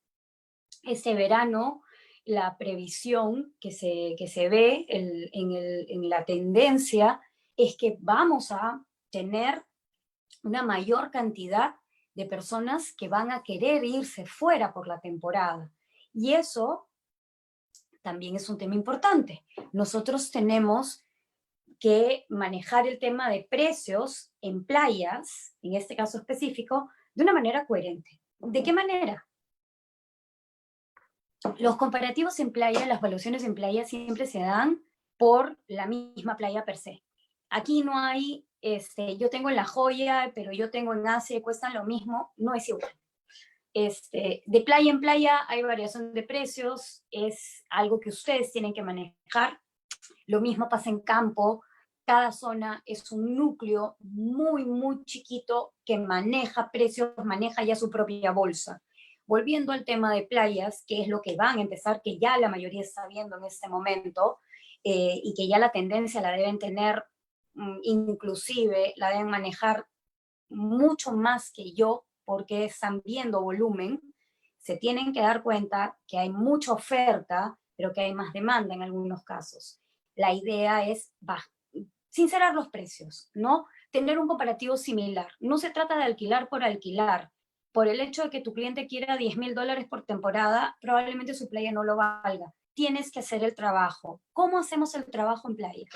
Este verano, la previsión que se ve en la tendencia es que vamos a tener una mayor cantidad de personas que van a querer irse fuera por la temporada. Y eso también es un tema importante. Nosotros tenemos que manejar el tema de precios en playas, en este caso específico, de una manera coherente. ¿De qué manera? Los comparativos en playa, las valuaciones en playa siempre se dan por la misma playa per se. Aquí no hay, yo tengo en La Joya, pero yo tengo en Asia y cuestan lo mismo, no es igual. De playa en playa hay variación de precios, es algo que ustedes tienen que manejar. Lo mismo pasa en campo, cada zona es un núcleo muy chiquito que maneja precios, maneja ya su propia bolsa. Volviendo al tema de playas, que es lo que van a empezar, que ya la mayoría está viendo en este momento, y que ya la tendencia la deben tener, inclusive la deben manejar mucho más que yo, porque están viendo volumen, se tienen que dar cuenta que hay mucha oferta, pero que hay más demanda en algunos casos. La idea es sincerar los precios, ¿no? Tener un comparativo similar. No se trata de alquilar por alquilar. Por el hecho de que tu cliente quiera $10,000 por temporada, probablemente su playa no lo valga. Tienes que hacer el trabajo. ¿Cómo hacemos el trabajo en playa?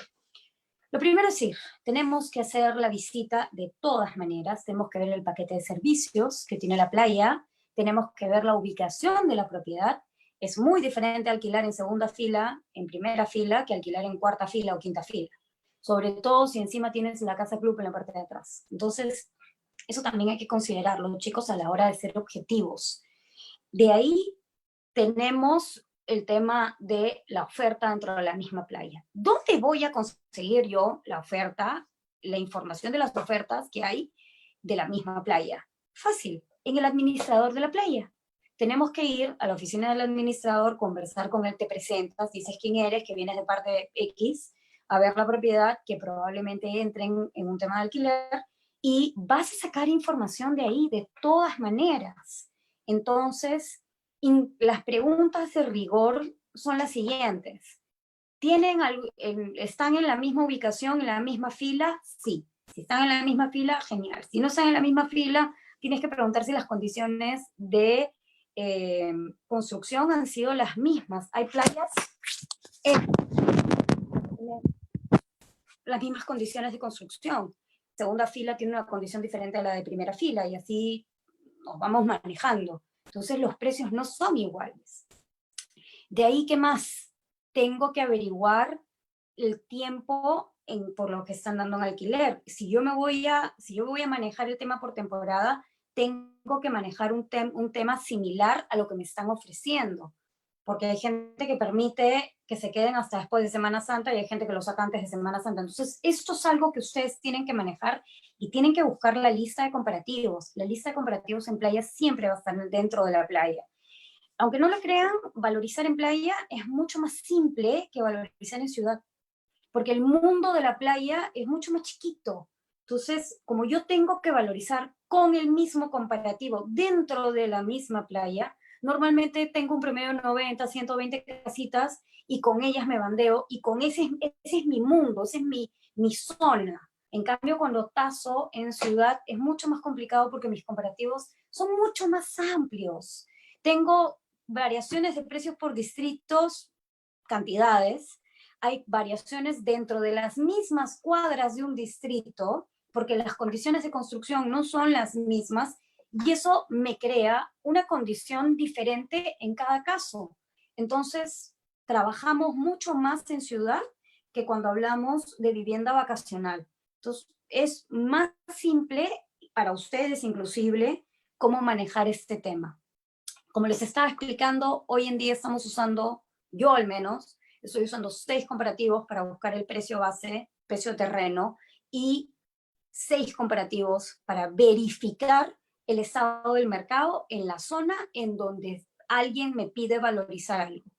Lo primero es ir. Tenemos que hacer la visita de todas maneras. Tenemos que ver el paquete de servicios que tiene la playa. Tenemos que ver la ubicación de la propiedad. Es muy diferente alquilar en segunda fila, en primera fila, que alquilar en cuarta fila o quinta fila. Sobre todo si encima tienes la casa club en la parte de atrás. Entonces, eso también hay que considerarlo, chicos, a la hora de ser objetivos. De ahí tenemos el tema de la oferta dentro de la misma playa. ¿Dónde voy a conseguir yo la oferta, la información de las ofertas que hay de la misma playa? Fácil, en el administrador de la playa. Tenemos que ir a la oficina del administrador, conversar con él, te presentas, dices quién eres, que vienes de parte de X, a ver la propiedad, que probablemente entren en un tema de alquiler, y vas a sacar información de ahí de todas maneras. Entonces, las preguntas de rigor son las siguientes. ¿Están en la misma ubicación, en la misma fila? Sí. Si están en la misma fila, genial. Si no están en la misma fila, tienes que preguntar si las condiciones de construcción han sido las mismas. Hay playas en las mismas condiciones de construcción. Segunda fila tiene una condición diferente a la de primera fila y así nos vamos manejando. Entonces los precios no son iguales. De ahí, ¿qué más? Tengo que averiguar el tiempo por lo que están dando en alquiler. Si yo voy a manejar el tema por temporada, tengo que manejar un tema similar a lo que me están ofreciendo. Porque hay gente que permite que se queden hasta después de Semana Santa y hay gente que lo saca antes de Semana Santa. Entonces, esto es algo que ustedes tienen que manejar y tienen que buscar la lista de comparativos. La lista de comparativos en playa siempre va a estar dentro de la playa. Aunque no lo crean, valorizar en playa es mucho más simple que valorizar en ciudad, porque el mundo de la playa es mucho más chiquito. Entonces, como yo tengo que valorizar con el mismo comparativo dentro de la misma playa, normalmente tengo un promedio de 90, 120 casitas y con ellas me bandeo y con ese es mi mundo, esa es mi zona. En cambio, cuando taso en ciudad es mucho más complicado porque mis comparativos son mucho más amplios. Tengo variaciones de precios por distritos, cantidades, hay variaciones dentro de las mismas cuadras de un distrito, porque las condiciones de construcción no son las mismas, y eso me crea una condición diferente en cada caso. Entonces, trabajamos mucho más en ciudad que cuando hablamos de vivienda vacacional. Entonces, es más simple para ustedes inclusive cómo manejar este tema. Como les estaba explicando, hoy en día estamos usando, yo al menos, estoy usando 6 comparativos para buscar el precio base, precio terreno, y 6 comparativos para verificar el estado del mercado en la zona en donde alguien me pide valorizar algo.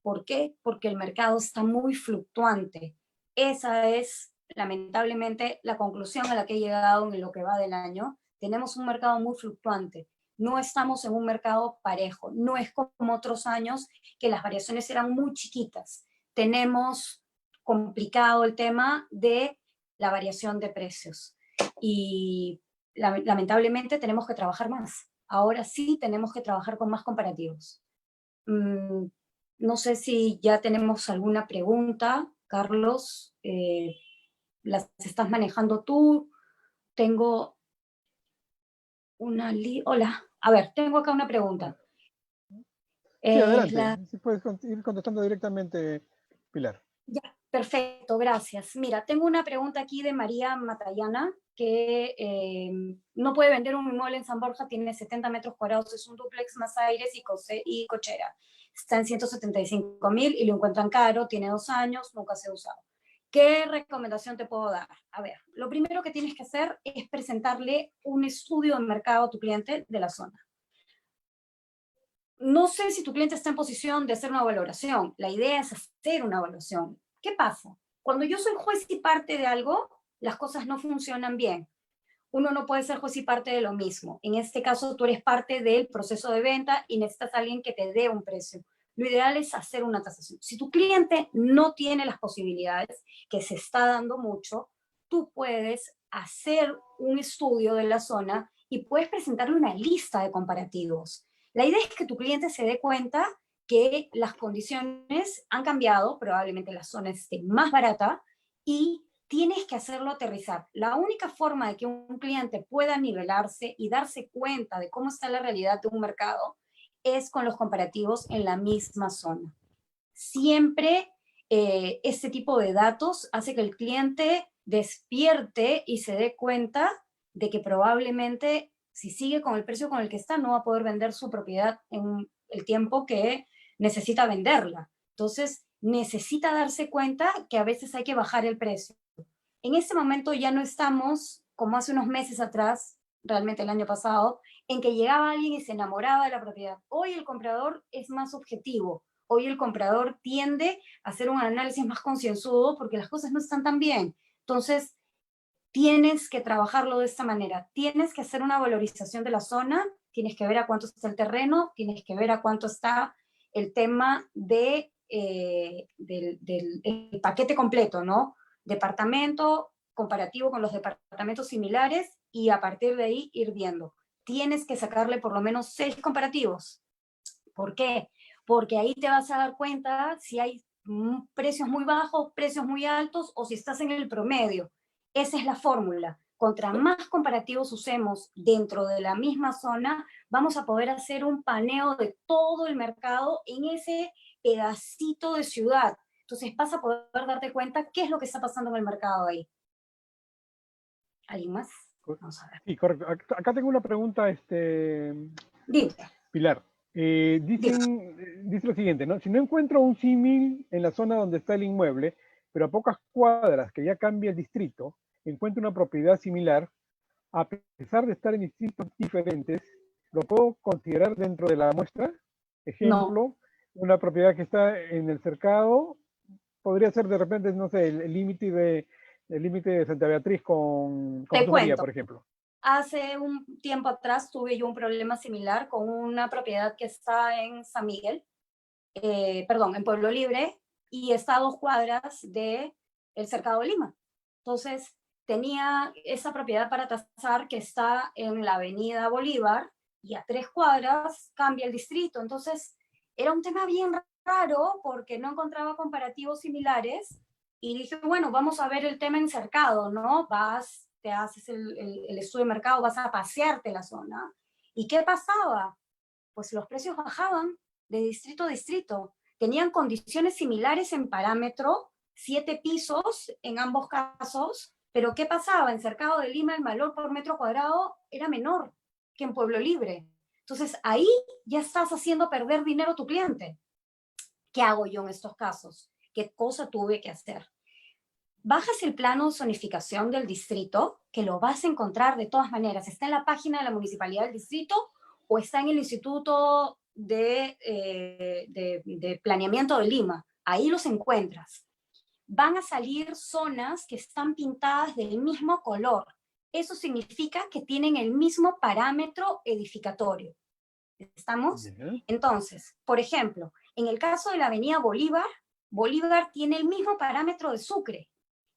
¿Por qué? Porque el mercado está muy fluctuante. Esa es, lamentablemente, la conclusión a la que he llegado en lo que va del año. Tenemos un mercado muy fluctuante. No estamos en un mercado parejo. No es como otros años que las variaciones eran muy chiquitas. Tenemos complicado el tema de la variación de precios. Y lamentablemente tenemos que trabajar más. Ahora sí tenemos que trabajar con más comparativos. No sé si ya tenemos alguna pregunta, Carlos. ¿Las estás manejando tú? Tengo Hola. A ver, tengo acá una pregunta. Sí, adelante. Si puedes ir contestando directamente, Pilar. Ya, perfecto, gracias. Mira, tengo una pregunta aquí de María Matallana, que no puede vender un inmueble en San Borja, tiene 70 metros cuadrados, es un dúplex más aires y cochera. Está en 175.000 y lo encuentran caro, tiene 2 años, nunca se ha usado. ¿Qué recomendación te puedo dar? A ver, lo primero que tienes que hacer es presentarle un estudio de mercado a tu cliente de la zona. No sé si tu cliente está en posición de hacer una valoración. La idea es hacer una evaluación. ¿Qué pasa? Cuando yo soy juez y parte de algo, las cosas no funcionan bien. Uno no puede ser juez y parte de lo mismo. En este caso, tú eres parte del proceso de venta y necesitas a alguien que te dé un precio. Lo ideal es hacer una tasación. Si tu cliente no tiene las posibilidades, que se está dando mucho, tú puedes hacer un estudio de la zona y puedes presentarle una lista de comparativos. La idea es que tu cliente se dé cuenta que las condiciones han cambiado, probablemente la zona esté más barata y tienes que hacerlo aterrizar. La única forma de que un cliente pueda nivelarse y darse cuenta de cómo está la realidad de un mercado es con los comparativos en la misma zona. Siempre este tipo de datos hace que el cliente despierte y se dé cuenta de que probablemente si sigue con el precio con el que está no va a poder vender su propiedad en el tiempo que necesita venderla. Entonces necesita darse cuenta que a veces hay que bajar el precio. En este momento ya no estamos como hace unos meses atrás, realmente el año pasado, en que llegaba alguien y se enamoraba de la propiedad. Hoy el comprador es más objetivo. Hoy el comprador tiende a hacer un análisis más concienzudo porque las cosas no están tan bien. Entonces, tienes que trabajarlo de esta manera. Tienes que hacer una valorización de la zona, tienes que ver a cuánto está el terreno, tienes que ver a cuánto está el tema del paquete completo, ¿no? Departamento comparativo con los departamentos similares y a partir de ahí ir viendo. Tienes que sacarle por lo menos 6 comparativos. ¿Por qué? Porque ahí te vas a dar cuenta si hay precios muy bajos, precios muy altos o si estás en el promedio. Esa es la fórmula. Contra más comparativos usemos dentro de la misma zona, vamos a poder hacer un paneo de todo el mercado en ese pedacito de ciudad. Entonces vas a poder darte cuenta qué es lo que está pasando en el mercado ahí. ¿Alguien más? Vamos a ver. Sí, correcto. Acá tengo una pregunta, Dime. Pilar. Dice lo siguiente, ¿no? Si no encuentro un símil en la zona donde está el inmueble, pero a pocas cuadras que ya cambia el distrito, encuentro una propiedad similar, a pesar de estar en distritos diferentes, ¿lo puedo considerar dentro de la muestra? Ejemplo, No. una propiedad que está en el cercado, podría ser de repente, no sé, el límite de Santa Beatriz con Te Jesús María, cuento. por ejemplo. Hace un tiempo atrás tuve yo un problema similar con una propiedad que está en San Miguel, en Pueblo Libre, y está a 2 cuadras de el Cercado de Lima. Entonces, tenía esa propiedad para tasar que está en la Avenida Bolívar y a 3 cuadras cambia el distrito. Entonces, era un tema bien raro porque no encontraba comparativos similares y dije, bueno, vamos a ver el tema en Cercado, ¿no? Te haces el estudio de mercado, vas a pasearte la zona. ¿Y qué pasaba? Pues los precios bajaban de distrito a distrito. Tenían condiciones similares en parámetro, 7 pisos en ambos casos, pero ¿qué pasaba? En Cercado de Lima el valor por metro cuadrado era menor que en Pueblo Libre. Entonces ahí ya estás haciendo perder dinero a tu cliente. ¿Qué hago yo en estos casos? ¿Qué cosa tuve que hacer? Bajas el plano de zonificación del distrito, que lo vas a encontrar de todas maneras. Está en la página de la Municipalidad del Distrito o está en el Instituto de Planeamiento de Lima. Ahí los encuentras. Van a salir zonas que están pintadas del mismo color. Eso significa que tienen el mismo parámetro edificatorio. ¿Estamos? Bien. Entonces, por ejemplo, en el caso de la Avenida Bolívar, Bolívar tiene el mismo parámetro de Sucre.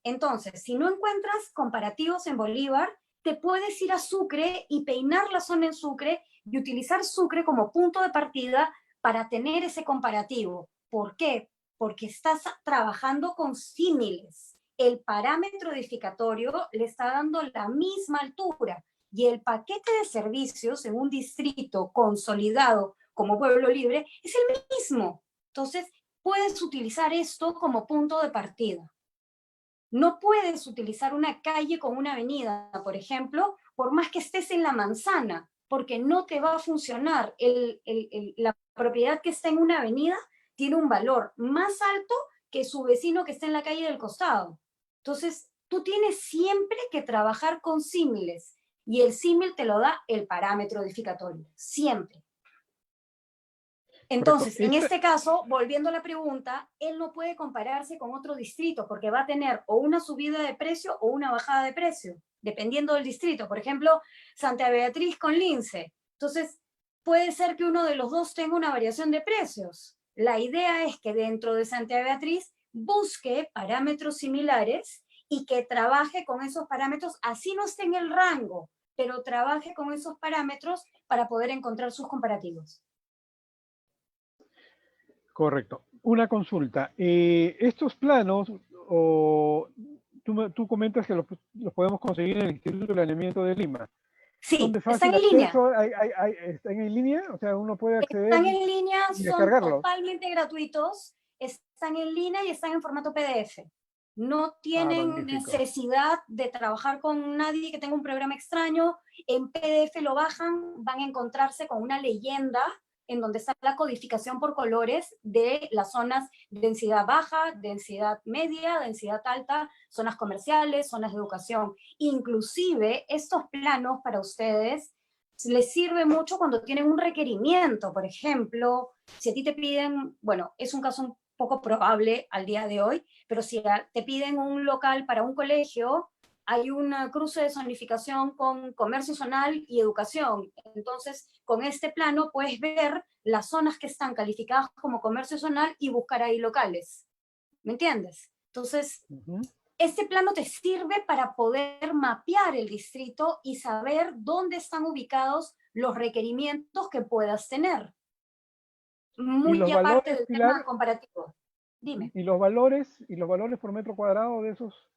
Entonces, si no encuentras comparativos en Bolívar, te puedes ir a Sucre y peinar la zona en Sucre y utilizar Sucre como punto de partida para tener ese comparativo. ¿Por qué? Porque estás trabajando con símiles. El parámetro edificatorio le está dando la misma altura y el paquete de servicios en un distrito consolidado como Pueblo Libre es el mismo. Entonces, puedes utilizar esto como punto de partida. No puedes utilizar una calle con una avenida, por ejemplo, por más que estés en la manzana, porque no te va a funcionar. La propiedad que está en una avenida tiene un valor más alto que su vecino que está en la calle del costado. Entonces, tú tienes siempre que trabajar con símiles y el símil te lo da el parámetro edificatorio, siempre. Entonces, en este caso, volviendo a la pregunta, él no puede compararse con otro distrito porque va a tener o una subida de precio o una bajada de precio, dependiendo del distrito. Por ejemplo, Santa Beatriz con Lince. Entonces, puede ser que uno de los dos tenga una variación de precios. La idea es que dentro de Santa Beatriz busque parámetros similares y que trabaje con esos parámetros, así no esté en el rango, pero trabaje con esos parámetros para poder encontrar sus comparativos. Correcto. Una consulta. Estos planos, tú comentas que los podemos conseguir en el Instituto de Planeamiento de Lima. Sí, ¿Son de están fácil en línea. acceso? ¿Están en línea? O sea, uno puede acceder Están en línea, y son descargarlos. totalmente gratuitos, están en línea y están en formato PDF. No tienen Magnífico. necesidad de trabajar con nadie que tenga un programa extraño. En PDF lo bajan, van a encontrarse con una leyenda en donde está la codificación por colores de las zonas densidad baja, densidad media, densidad alta, zonas comerciales, zonas de educación. Inclusive estos planos para ustedes les sirve mucho cuando tienen un requerimiento. Por ejemplo, si a ti te piden, bueno, es un caso un poco probable al día de hoy, pero si te piden un local para un colegio hay una cruce de zonificación con comercio zonal y educación. Entonces, con este plano puedes ver las zonas que están calificadas como comercio zonal y buscar ahí locales. ¿Me entiendes? Entonces, este plano te sirve para poder mapear el distrito y saber dónde están ubicados los requerimientos que puedas tener. ¿Y Muy los aparte valores, del Pilar? tema comparativo. Dime. ¿Y los valores por metro cuadrado de esos?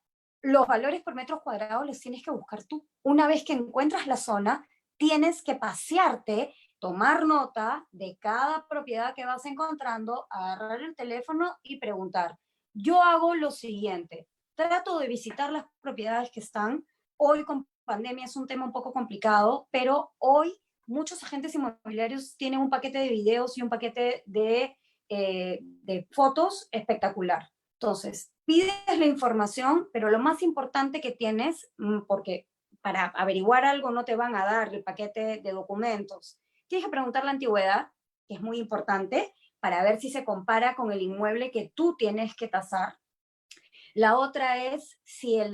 Los valores por metro cuadrado los tienes que buscar tú. Una vez que encuentras la zona, tienes que pasearte, tomar nota de cada propiedad que vas encontrando, agarrar el teléfono y preguntar. Yo hago lo siguiente, trato de visitar las propiedades que están. Hoy con pandemia es un tema un poco complicado, pero hoy muchos agentes inmobiliarios tienen un paquete de videos y un paquete de fotos espectacular. Entonces, pides la información, pero lo más importante que tienes, porque para averiguar algo no te van a dar el paquete de documentos, tienes que preguntar la antigüedad, que es muy importante, para ver si se compara con el inmueble que tú tienes que tasar. La otra es si el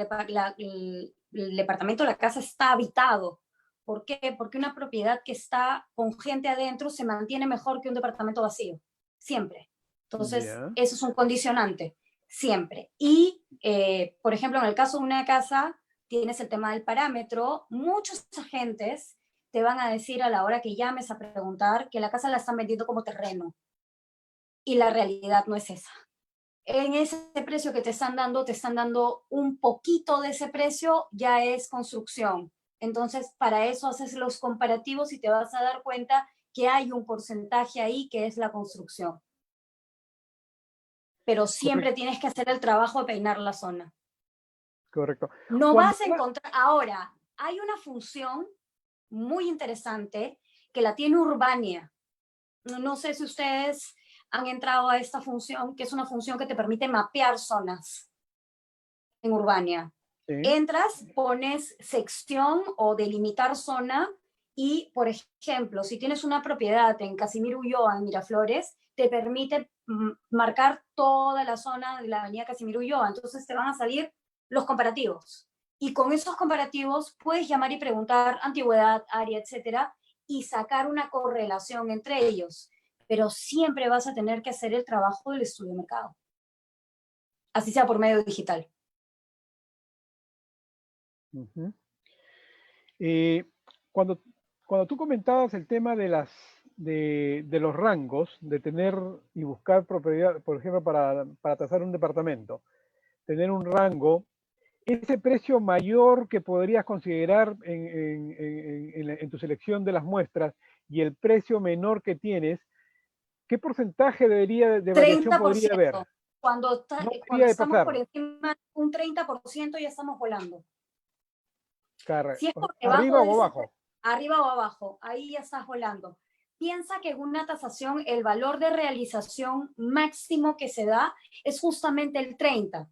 departamento, la casa está habitado. ¿Por qué? Porque una propiedad que está con gente adentro se mantiene mejor que un departamento vacío, siempre. Entonces, eso es un condicionante, siempre. Y, por ejemplo, en el caso de una casa, tienes el tema del parámetro. Muchos agentes te van a decir a la hora que llames a preguntar que la casa la están vendiendo como terreno. Y la realidad no es esa. En ese precio que te están dando un poquito de ese precio, ya es construcción. Entonces, para eso haces los comparativos y te vas a dar cuenta que hay un porcentaje ahí que es la construcción. Pero siempre tienes que hacer el trabajo de peinar la zona. Correcto. No vas a encontrar... Ahora, hay una función muy interesante que la tiene Urbania. No sé si ustedes han entrado a esta función, que es una función que te permite mapear zonas en Urbania. Sí. Entras, pones sección o delimitar zona y, por ejemplo, si tienes una propiedad en Casimiro Ulloa, en Miraflores, te permite marcar toda la zona de la avenida Casimiro Ulloa. Entonces te van a salir los comparativos. Y con esos comparativos puedes llamar y preguntar antigüedad, área, etcétera, y sacar una correlación entre ellos. Pero siempre vas a tener que hacer el trabajo del estudio de mercado. Así sea por medio digital. Cuando tú comentabas el tema de los rangos, de tener y buscar propiedad, por ejemplo, para tasar un departamento, tener un rango, ese precio mayor que podrías considerar en tu selección de las muestras y el precio menor que tienes, ¿qué porcentaje de variación podría haber? Cuando estamos por encima, un 30% ya estamos volando. Si es por debajo ¿Arriba o abajo? Arriba o abajo, ahí ya estás volando. Piensa que en una tasación el valor de realización máximo que se da es justamente el 30.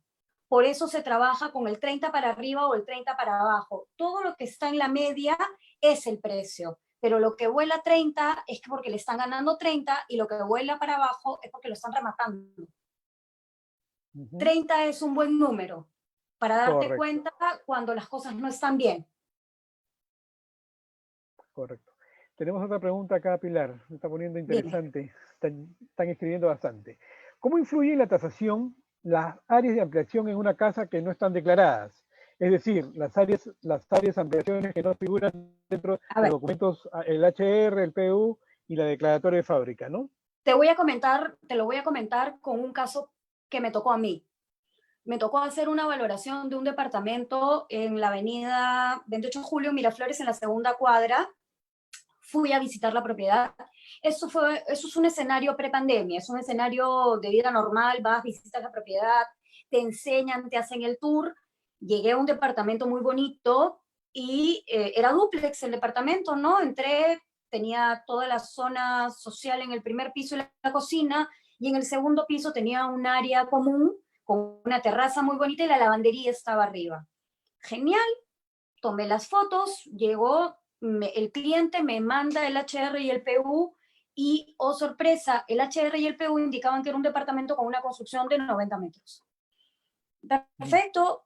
Por eso se trabaja con el 30 para arriba o el 30 para abajo. Todo lo que está en la media es el precio, pero lo que vuela 30 es porque le están ganando 30 y lo que vuela para abajo es porque lo están rematando. 30 es un buen número para darte cuenta cuando las cosas no están bien. Correcto. Tenemos otra pregunta acá, Pilar. Me está poniendo interesante. Están escribiendo bastante. ¿Cómo influye en la tasación las áreas de ampliación en una casa que no están declaradas? Es decir, las áreas de ampliaciones que no figuran dentro de los documentos, el HR, el PU y la declaratoria de fábrica, ¿no? Te lo voy a comentar con un caso que me tocó a mí. Me tocó hacer una valoración de un departamento en la avenida 28 de Julio, Miraflores, en la segunda cuadra. Fui a visitar la propiedad. Eso es un escenario prepandemia, es un escenario de vida normal, vas, visitas la propiedad, te enseñan, te hacen el tour. Llegué a un departamento muy bonito y era dúplex el departamento, ¿no? Entré, tenía toda la zona social en el primer piso y la cocina, y en el segundo piso tenía un área común con una terraza muy bonita y la lavandería estaba arriba. Genial, tomé las fotos, llegó el cliente, me manda el HR y el PU y, oh sorpresa, el HR y el PU indicaban que era un departamento con una construcción de 90 metros. Perfecto,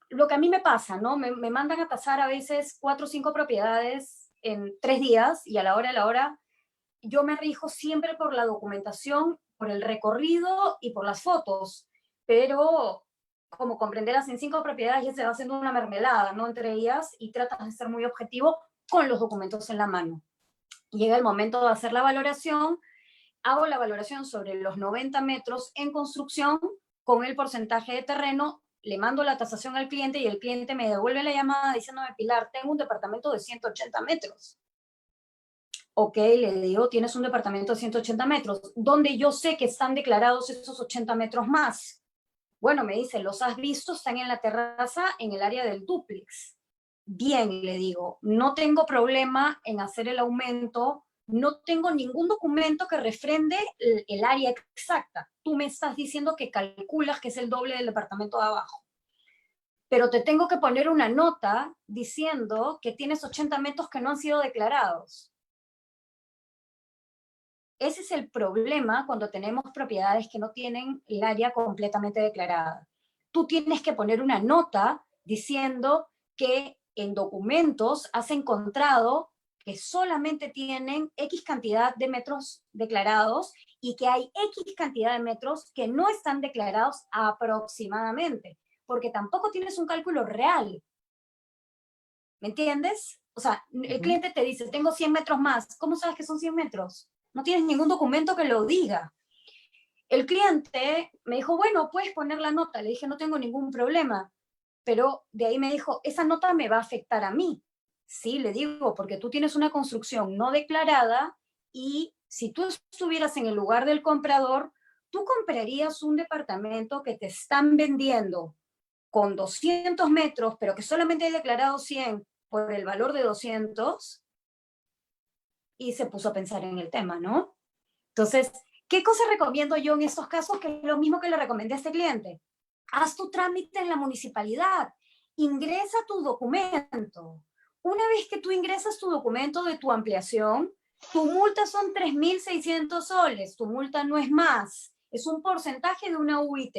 lo que a mí me pasa, ¿no? Me mandan a tasar a veces 4 o 5 propiedades en 3 días y a la hora, yo me rijo siempre por la documentación, por el recorrido y por las fotos, pero como comprenderás, en 5 propiedades ya se va haciendo una mermelada, ¿no? Entre ellas, y tratas de ser muy objetivo con los documentos en la mano. Llega el momento de hacer la valoración, hago la valoración sobre los 90 metros en construcción con el porcentaje de terreno, le mando la tasación al cliente y el cliente me devuelve la llamada diciéndome, Pilar, tengo un departamento de 180 metros. Ok, le digo, tienes un departamento de 180 metros, donde yo sé que están declarados esos 80 metros más. Bueno, me dice, ¿los has visto? Están en la terraza, en el área del dúplex. Bien, le digo, no tengo problema en hacer el aumento, no tengo ningún documento que refrende el área exacta. Tú me estás diciendo que calculas que es el doble del departamento de abajo. Pero te tengo que poner una nota diciendo que tienes 80 metros que no han sido declarados. Ese es el problema cuando tenemos propiedades que no tienen el área completamente declarada. Tú tienes que poner una nota diciendo que en documentos has encontrado que solamente tienen X cantidad de metros declarados y que hay X cantidad de metros que no están declarados aproximadamente, porque tampoco tienes un cálculo real. ¿Me entiendes? O sea, el cliente te dice, tengo 100 metros más. ¿Cómo sabes que son 100 metros? No tienes ningún documento que lo diga. El cliente me dijo, bueno, puedes poner la nota. Le dije, no tengo ningún problema. Pero de ahí me dijo, esa nota me va a afectar a mí. Sí, le digo, porque tú tienes una construcción no declarada y si tú estuvieras en el lugar del comprador, tú comprarías un departamento que te están vendiendo con 200 metros, pero que solamente hay declarado 100 por el valor de 200, y se puso a pensar en el tema, ¿no? Entonces, ¿qué cosa recomiendo yo en estos casos? Que es lo mismo que le recomendé a este cliente. Haz tu trámite en la municipalidad, ingresa tu documento. Una vez que tú ingresas tu documento de tu ampliación, tu multa son 3.600 soles, tu multa no es más, es un porcentaje de una UIT.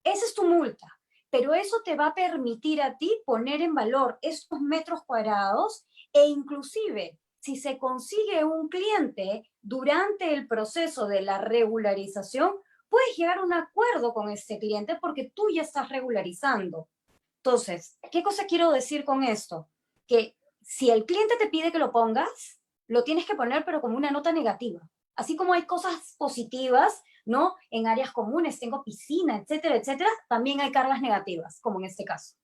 Esa es tu multa, pero eso te va a permitir a ti poner en valor estos metros cuadrados e inclusive si se consigue un cliente durante el proceso de la regularización, puedes llegar a un acuerdo con este cliente porque tú ya estás regularizando. Entonces, ¿qué cosa quiero decir con esto? Que si el cliente te pide que lo pongas, lo tienes que poner pero como una nota negativa. Así como hay cosas positivas, ¿no? En áreas comunes, tengo piscina, etcétera, etcétera, también hay cargas negativas, como en este caso.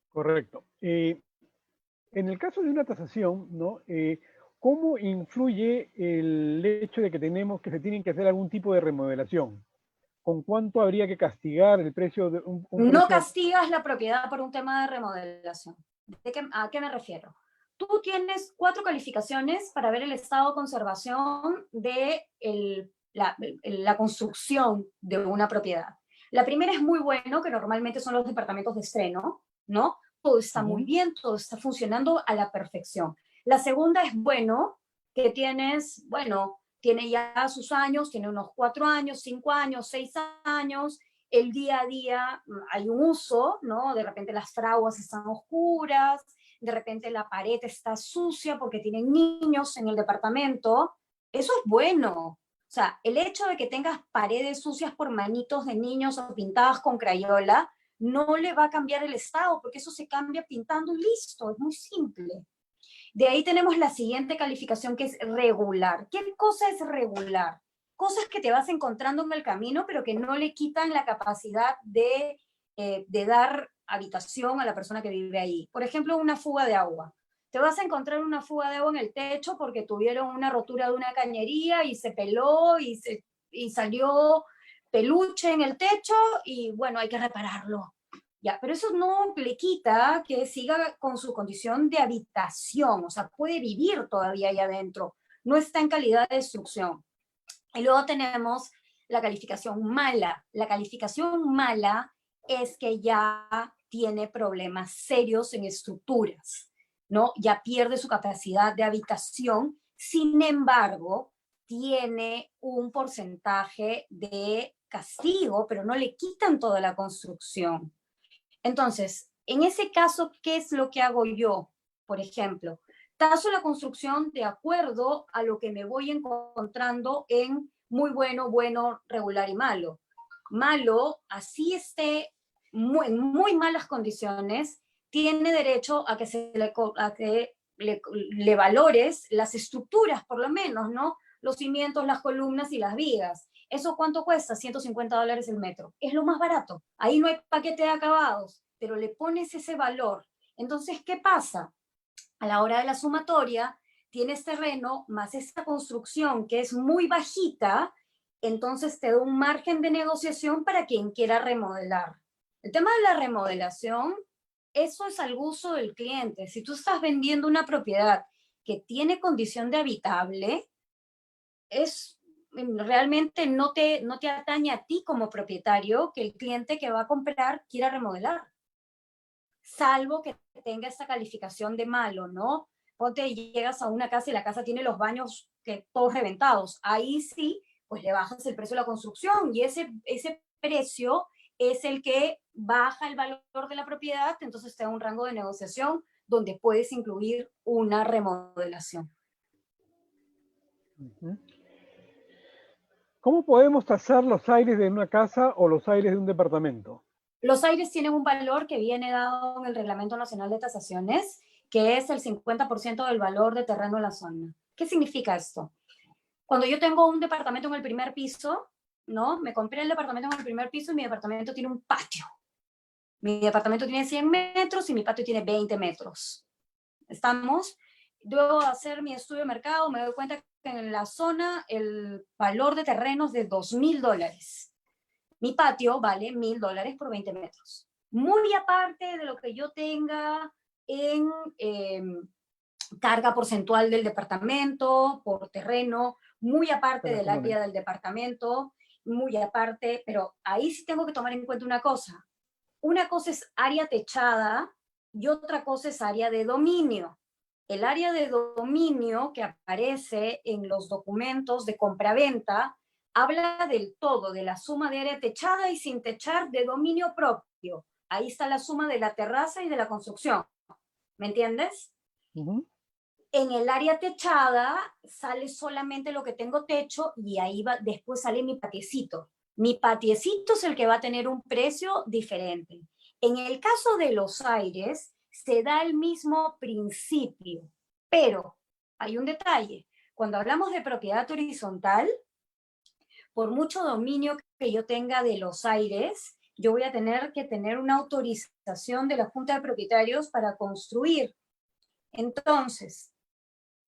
Correcto. En el caso de una tasación, ¿no? ¿Cómo influye el hecho de que se tienen que hacer algún tipo de remodelación? ¿Con cuánto habría que castigar el precio de un No precio? castigas la propiedad por un tema de remodelación. ¿A qué me refiero? Tú tienes 4 calificaciones para ver el estado de conservación de la construcción de una propiedad. La primera es muy bueno, que normalmente son los departamentos de estreno, ¿no? Todo está muy bien, todo está funcionando a la perfección. La segunda es bueno, que tienes, bueno, tiene ya sus años, tiene unos 4 años, 5 años, 6 años, el día a día hay un uso, ¿no? De repente las fraguas están oscuras, de repente la pared está sucia porque tienen niños en el departamento. Eso es bueno. O sea, el hecho de que tengas paredes sucias por manitos de niños o pintadas con crayola no le va a cambiar el estado porque eso se cambia pintando y listo, es muy simple. De ahí tenemos la siguiente calificación que es regular. ¿Qué cosa es regular? Cosas que te vas encontrando en el camino, pero que no le quitan la capacidad de dar habitación a la persona que vive ahí. Por ejemplo, una fuga de agua. Te vas a encontrar una fuga de agua en el techo porque tuvieron una rotura de una cañería y se peló y salió peluche en el techo y bueno, hay que repararlo. Ya, pero eso no le quita que siga con su condición de habitación, o sea, puede vivir todavía ahí adentro, no está en calidad de destrucción. Y luego tenemos la calificación mala. La calificación mala es que ya tiene problemas serios en estructuras, ¿no? Ya pierde su capacidad de habitación, sin embargo, tiene un porcentaje de castigo, pero no le quitan toda la construcción. Entonces, en ese caso, ¿qué es lo que hago yo? Por ejemplo, taso la construcción de acuerdo a lo que me voy encontrando en muy bueno, bueno, regular y malo. Malo, así esté en muy malas condiciones, tiene derecho a que, le valores las estructuras, por lo menos, ¿no? Los cimientos, las columnas y las vigas. ¿Eso cuánto cuesta? $150 el metro. Es lo más barato. Ahí no hay paquete de acabados, pero le pones ese valor. Entonces, ¿qué pasa? A la hora de la sumatoria, tienes terreno más esta construcción que es muy bajita, entonces te da un margen de negociación para quien quiera remodelar. El tema de la remodelación, eso es al gusto del cliente. Si tú estás vendiendo una propiedad que tiene condición de habitable, es realmente no te atañe a ti como propietario que el cliente que va a comprar quiera remodelar, salvo que tenga esta calificación de malo, ¿no? Ponte, llegas a una casa y la casa tiene los baños que todos reventados. Ahí sí, pues le bajas el precio de la construcción y ese precio es el que baja el valor de la propiedad, entonces te da un rango de negociación donde puedes incluir una remodelación. ¿Cómo podemos tasar los aires de una casa o los aires de un departamento? Los aires tienen un valor que viene dado en el Reglamento Nacional de Tasaciones, que es el 50% del valor de terreno en la zona. ¿Qué significa esto? Cuando yo tengo un departamento en el primer piso, ¿no? Me compré el departamento en el primer piso y mi departamento tiene un patio. Mi departamento tiene 100 metros y mi patio tiene 20 metros. ¿Estamos? Luego de hacer mi estudio de mercado, me doy cuenta que en la zona el valor de terreno es de $2.000. Mi patio vale $1.000 por 20 metros. Muy aparte de lo que yo tenga en carga porcentual del departamento, por terreno, muy aparte del área del departamento, muy aparte, pero ahí sí tengo que tomar en cuenta una cosa. Una cosa es área techada y otra cosa es área de dominio. El área de dominio que aparece en los documentos de compraventa habla del todo, de la suma de área techada y sin techar de dominio propio. Ahí está la suma de la terraza y de la construcción. ¿Me entiendes? En el área techada sale solamente lo que tengo techo y ahí va, después sale mi patiecito. Mi patiecito es el que va a tener un precio diferente. En el caso de los aires, se da el mismo principio, pero hay un detalle. Cuando hablamos de propiedad horizontal, por mucho dominio que yo tenga de los aires, yo voy a tener que tener una autorización de la Junta de Propietarios para construir. Entonces,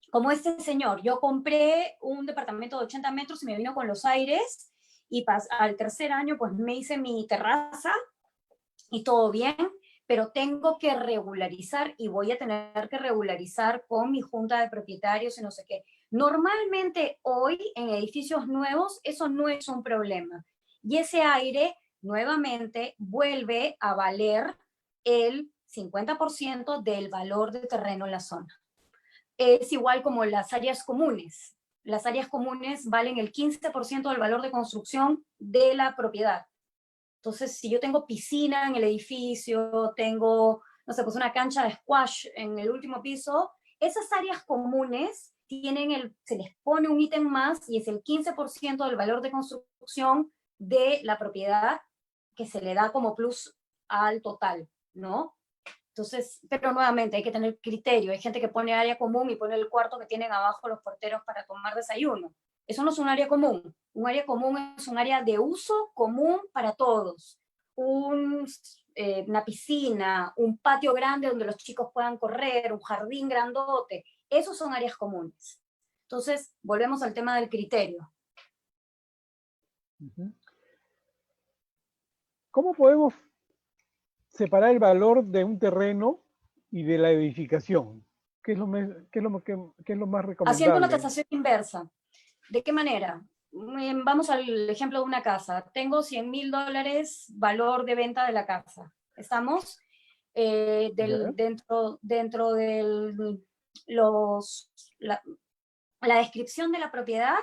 como este señor, yo compré un departamento de 80 metros y me vino con los aires y al tercer año pues me hice mi terraza y todo bien, pero tengo que regularizar y voy a tener que regularizar con mi junta de propietarios y no sé qué. Normalmente hoy en edificios nuevos eso no es un problema y ese aire nuevamente vuelve a valer el 50% del valor de terreno en la zona. Es igual como las áreas comunes. Las áreas comunes valen el 15% del valor de construcción de la propiedad. Entonces, si yo tengo piscina en el edificio, tengo, no sé, pues una cancha de squash en el último piso, esas áreas comunes se les pone un ítem más y es el 15% del valor de construcción de la propiedad que se le da como plus al total, ¿no? Entonces, pero nuevamente hay que tener criterio. Hay gente que pone área común y pone el cuarto que tienen abajo los porteros para tomar desayuno. Eso no es un área común. Un área común es un área de uso común para todos. Una piscina, un patio grande donde los chicos puedan correr, un jardín grandote. Esos son áreas comunes. Entonces, volvemos al tema del criterio. ¿Cómo podemos separar el valor de un terreno y de la edificación? ¿Qué es lo más recomendable? Haciendo una tasación inversa. ¿De qué manera? Vamos al ejemplo de una casa. Tengo $100.000 valor de venta de la casa. ¿Estamos? Dentro de la descripción de la propiedad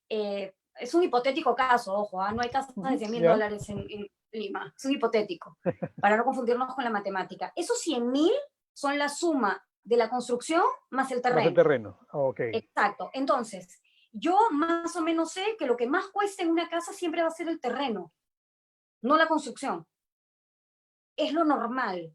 es un hipotético caso, ojo, no hay casas de 100 mil ¿Ya? dólares en Lima, es un hipotético, para no confundirnos con la matemática. Esos 100.000 son la suma de la construcción más el Más el terreno. terreno. Ok. Exacto. Entonces, yo más o menos sé que lo que más cuesta en una casa siempre va a ser el terreno, no la construcción. Es lo normal,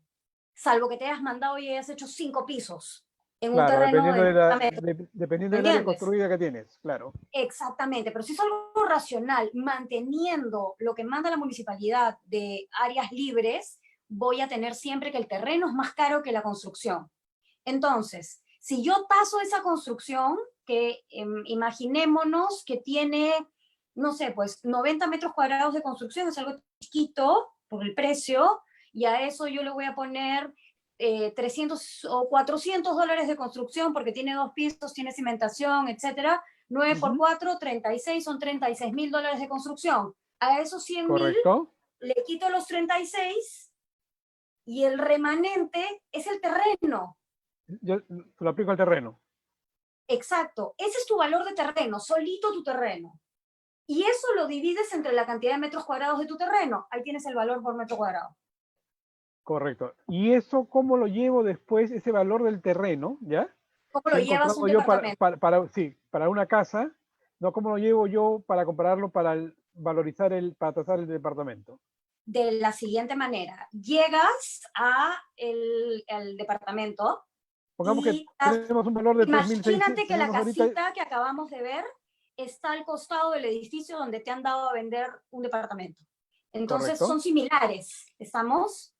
salvo que te hayas mandado y hayas hecho 5 pisos en un Claro, terreno de 90 metros. dependiendo ¿Me del área entiendes? construida que tienes, claro. Exactamente, pero si es algo racional, manteniendo lo que manda la municipalidad de áreas libres, voy a tener siempre que el terreno es más caro que la construcción. Entonces, si yo taso esa construcción, que imaginémonos que tiene, no sé, pues 90 metros cuadrados de construcción, es algo chiquito por el precio, y a eso yo le voy a poner 300 o 400 dólares de construcción porque tiene 2 pisos, tiene cimentación, etcétera. 9 por 4, 36, son 36 mil dólares de construcción. A esos 100 mil Correcto. le quito los 36 y el remanente es el terreno. Yo lo aplico al terreno. Exacto, ese es tu valor de terreno, solito tu terreno. Y eso lo divides entre la cantidad de metros cuadrados de tu terreno. Ahí tienes el valor por metro cuadrado. Correcto. ¿Y eso cómo lo llevo después, ese valor del terreno, ya? ¿Cómo Que lo he llevas a encontrado un yo departamento? sí, para una casa, no cómo lo llevo yo para compararlo, para para tasar el departamento. De la siguiente manera. Llegas a el departamento Pongamos que y tenemos un valor de 3.600, imagínate que la tenemos ahorita, casita que acabamos de ver está al costado del edificio donde te han dado a vender un departamento. Entonces correcto. son similares, ¿estamos?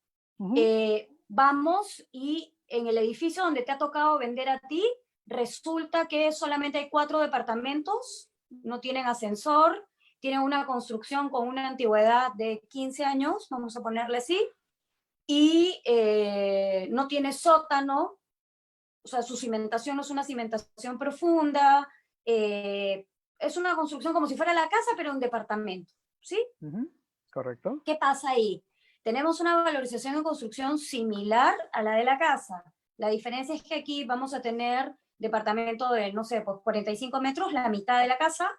Vamos y en el edificio donde te ha tocado vender a ti, resulta que solamente hay 4 departamentos, no tienen ascensor, tienen una construcción con una antigüedad de 15 años, vamos a ponerle así, y no tiene sótano, o sea, su cimentación no es una cimentación profunda, es una construcción como si fuera la casa, pero un departamento, ¿sí? Correcto. ¿Qué pasa ahí? Tenemos una valorización en construcción similar a la de la casa. La diferencia es que aquí vamos a tener departamento de, no sé, pues 45 metros, la mitad de la casa,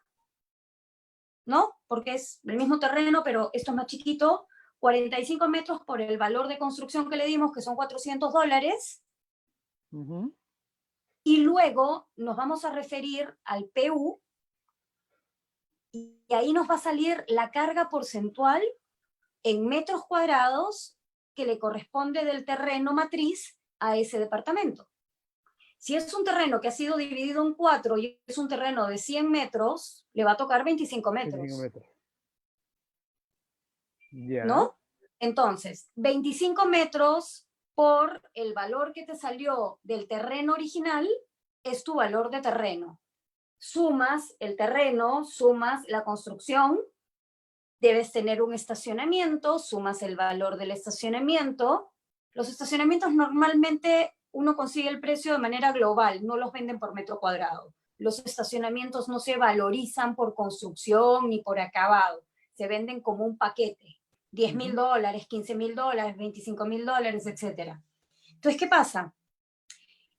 ¿no? Porque es el mismo terreno, pero esto es más chiquito. 45 metros por el valor de construcción que le dimos, que son 400 dólares. Y luego nos vamos a referir al PU y ahí nos va a salir la carga porcentual en metros cuadrados que le corresponde del terreno matriz a ese departamento. Si es un terreno que ha sido dividido en 4 y es un terreno de 100 metros, le va a tocar 25 metros. 25 metros. Ya. ¿No? Entonces, 25 metros por el valor que te salió del terreno original es tu valor de terreno. Sumas el terreno, sumas la construcción, debes tener un estacionamiento, sumas el valor del estacionamiento. Los estacionamientos normalmente uno consigue el precio de manera global, no los venden por metro cuadrado. Los estacionamientos no se valorizan por construcción ni por acabado, se venden como un paquete. 10 mil dólares, 15 mil dólares, 25 mil dólares, etc. Entonces, ¿qué pasa?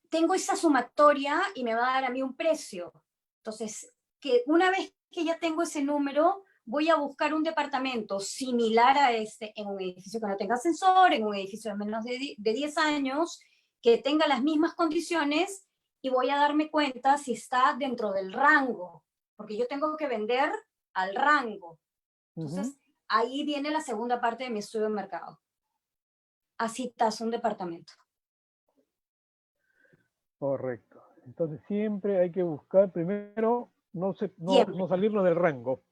Tengo esa sumatoria y me va a dar a mí un precio. Entonces, que una vez que ya tengo ese número, voy a buscar un departamento similar a este en un edificio que no tenga ascensor, en un edificio de menos de 10 años, que tenga las mismas condiciones y voy a darme cuenta si está dentro del rango, porque yo tengo que vender al rango. Entonces, ahí viene la segunda parte de mi estudio de mercado. Así taso un departamento. Correcto. Entonces siempre hay que buscar, primero, no salirnos del rango.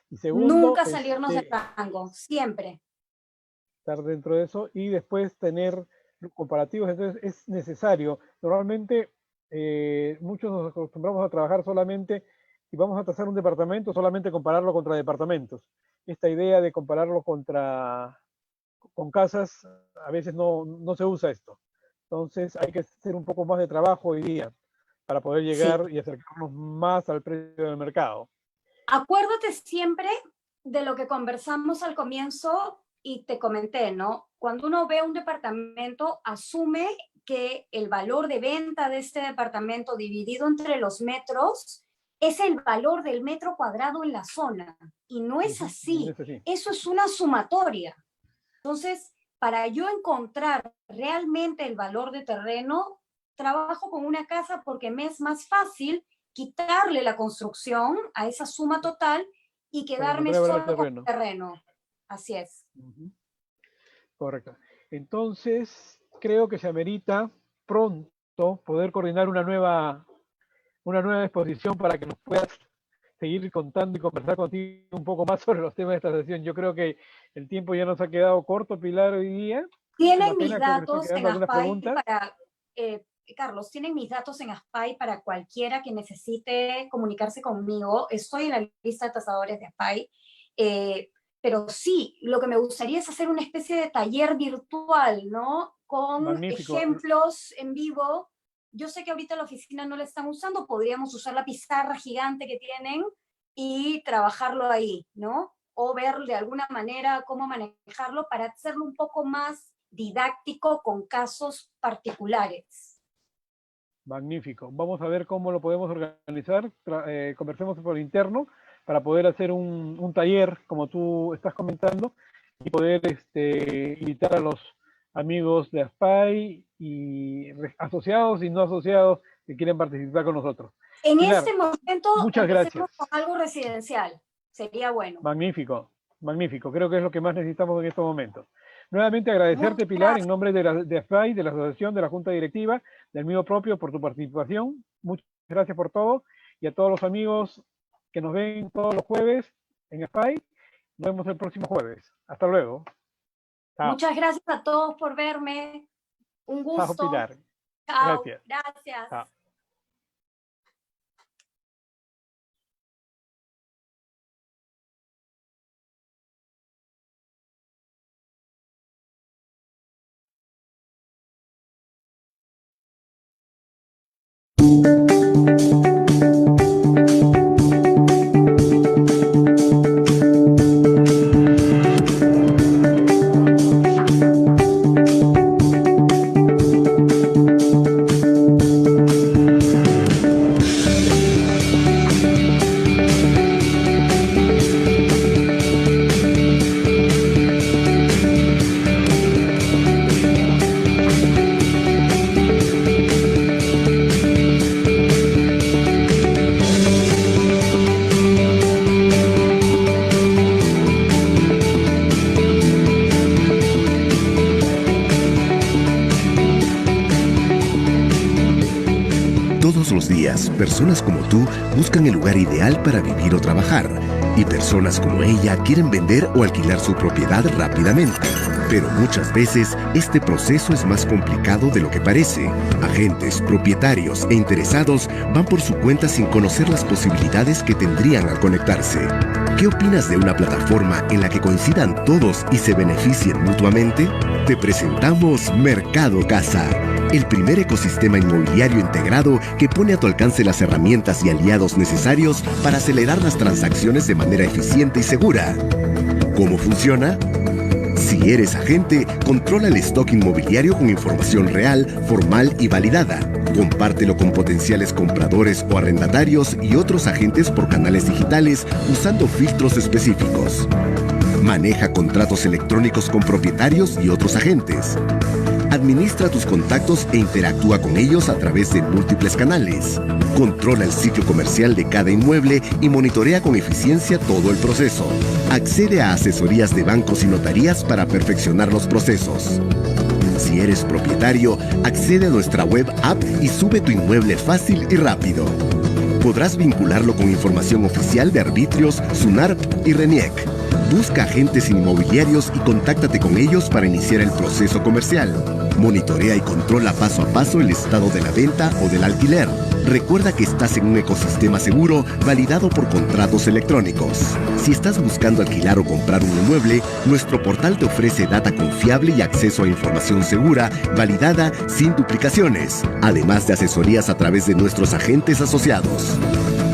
Y segundo, nunca salirnos del rango, siempre. Estar dentro de eso y después tener comparativos. Entonces es necesario. Normalmente muchos nos acostumbramos a trabajar solamente, y vamos a tasar un departamento, solamente compararlo contra departamentos. Esta idea de compararlo con casas, a veces no se usa esto. Entonces hay que hacer un poco más de trabajo hoy día para poder llegar y acercarnos más al precio del mercado. Acuérdate siempre de lo que conversamos al comienzo y te comenté, ¿no? Cuando uno ve un departamento, asume que el valor de venta de este departamento dividido entre los metros es el valor del metro cuadrado en la zona. Y no es así. Eso es una sumatoria. Entonces, para yo encontrar realmente el valor de terreno, trabajo con una casa porque me es más fácil quitarle la construcción a esa suma total y quedarme solo con el terreno. Así es. Correcto. Entonces, creo que se amerita pronto poder coordinar una nueva exposición para que nos puedas seguir contando y conversar contigo un poco más sobre los temas de esta sesión. Yo creo que el tiempo ya nos ha quedado corto, Pilar, hoy día. Tienen mis datos en Aspay para... Carlos, tienen mis datos en Aspay para cualquiera que necesite comunicarse conmigo. Estoy en la lista de tasadores de Aspay. Pero sí, lo que me gustaría es hacer una especie de taller virtual, ¿no? Con ejemplos en vivo. Yo sé que ahorita la oficina no la están usando, podríamos usar la pizarra gigante que tienen y trabajarlo ahí, ¿no? O ver de alguna manera cómo manejarlo para hacerlo un poco más didáctico con casos particulares. Magnífico. Vamos a ver cómo lo podemos organizar. Conversemos por interno para poder hacer un taller, como tú estás comentando, y poder invitar a los amigos de Aspay y asociados y no asociados que quieren participar con nosotros. En este momento, muchas gracias. Con algo residencial. Sería bueno. Magnífico, magnífico. Creo que es lo que más necesitamos en estos momentos. Nuevamente agradecerte, Pilar, en nombre de Aspay, de la asociación, de la Junta Directiva, del mío propio, por tu participación. Muchas gracias por todo. Y a todos los amigos que nos ven todos los jueves en Aspay, nos vemos el próximo jueves. Hasta luego. Chao. Muchas gracias a todos por verme. Un gusto. Chao, Pilar. Chao. Gracias. Gracias. Chao. Todos los días, personas como tú buscan el lugar ideal para vivir o trabajar, y personas como ella quieren vender o alquilar su propiedad rápidamente. Pero muchas veces este proceso es más complicado de lo que parece. Agentes, propietarios e interesados van por su cuenta sin conocer las posibilidades que tendrían al conectarse. ¿Qué opinas de una plataforma en la que coincidan todos y se beneficien mutuamente? Te presentamos Mercado Casa, el primer ecosistema inmobiliario integrado que pone a tu alcance las herramientas y aliados necesarios para acelerar las transacciones de manera eficiente y segura. ¿Cómo funciona? Si eres agente, controla el stock inmobiliario con información real, formal y validada. Compártelo con potenciales compradores o arrendatarios y otros agentes por canales digitales usando filtros específicos. Maneja contratos electrónicos con propietarios y otros agentes. Administra tus contactos e interactúa con ellos a través de múltiples canales. Controla el ciclo comercial de cada inmueble y monitorea con eficiencia todo el proceso. Accede a asesorías de bancos y notarías para perfeccionar los procesos. Si eres propietario, accede a nuestra web app y sube tu inmueble fácil y rápido. Podrás vincularlo con información oficial de arbitrios, SUNARP y RENIEC. Busca agentes inmobiliarios y contáctate con ellos para iniciar el proceso comercial. Monitorea y controla paso a paso el estado de la venta o del alquiler. Recuerda que estás en un ecosistema seguro validado por contratos electrónicos. Si estás buscando alquilar o comprar un inmueble, nuestro portal te ofrece data confiable y acceso a información segura, validada, sin duplicaciones, además de asesorías a través de nuestros agentes asociados.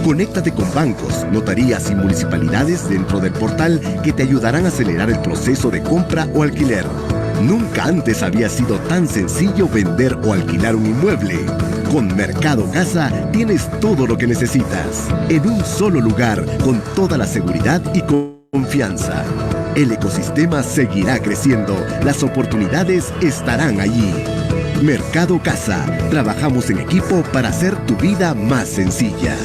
Conéctate con bancos, notarías y municipalidades dentro del portal que te ayudarán a acelerar el proceso de compra o alquiler. Nunca antes había sido tan sencillo vender o alquilar un inmueble. Con Mercado Casa tienes todo lo que necesitas, en un solo lugar, con toda la seguridad y confianza. El ecosistema seguirá creciendo, las oportunidades estarán allí. Mercado Casa, trabajamos en equipo para hacer tu vida más sencilla.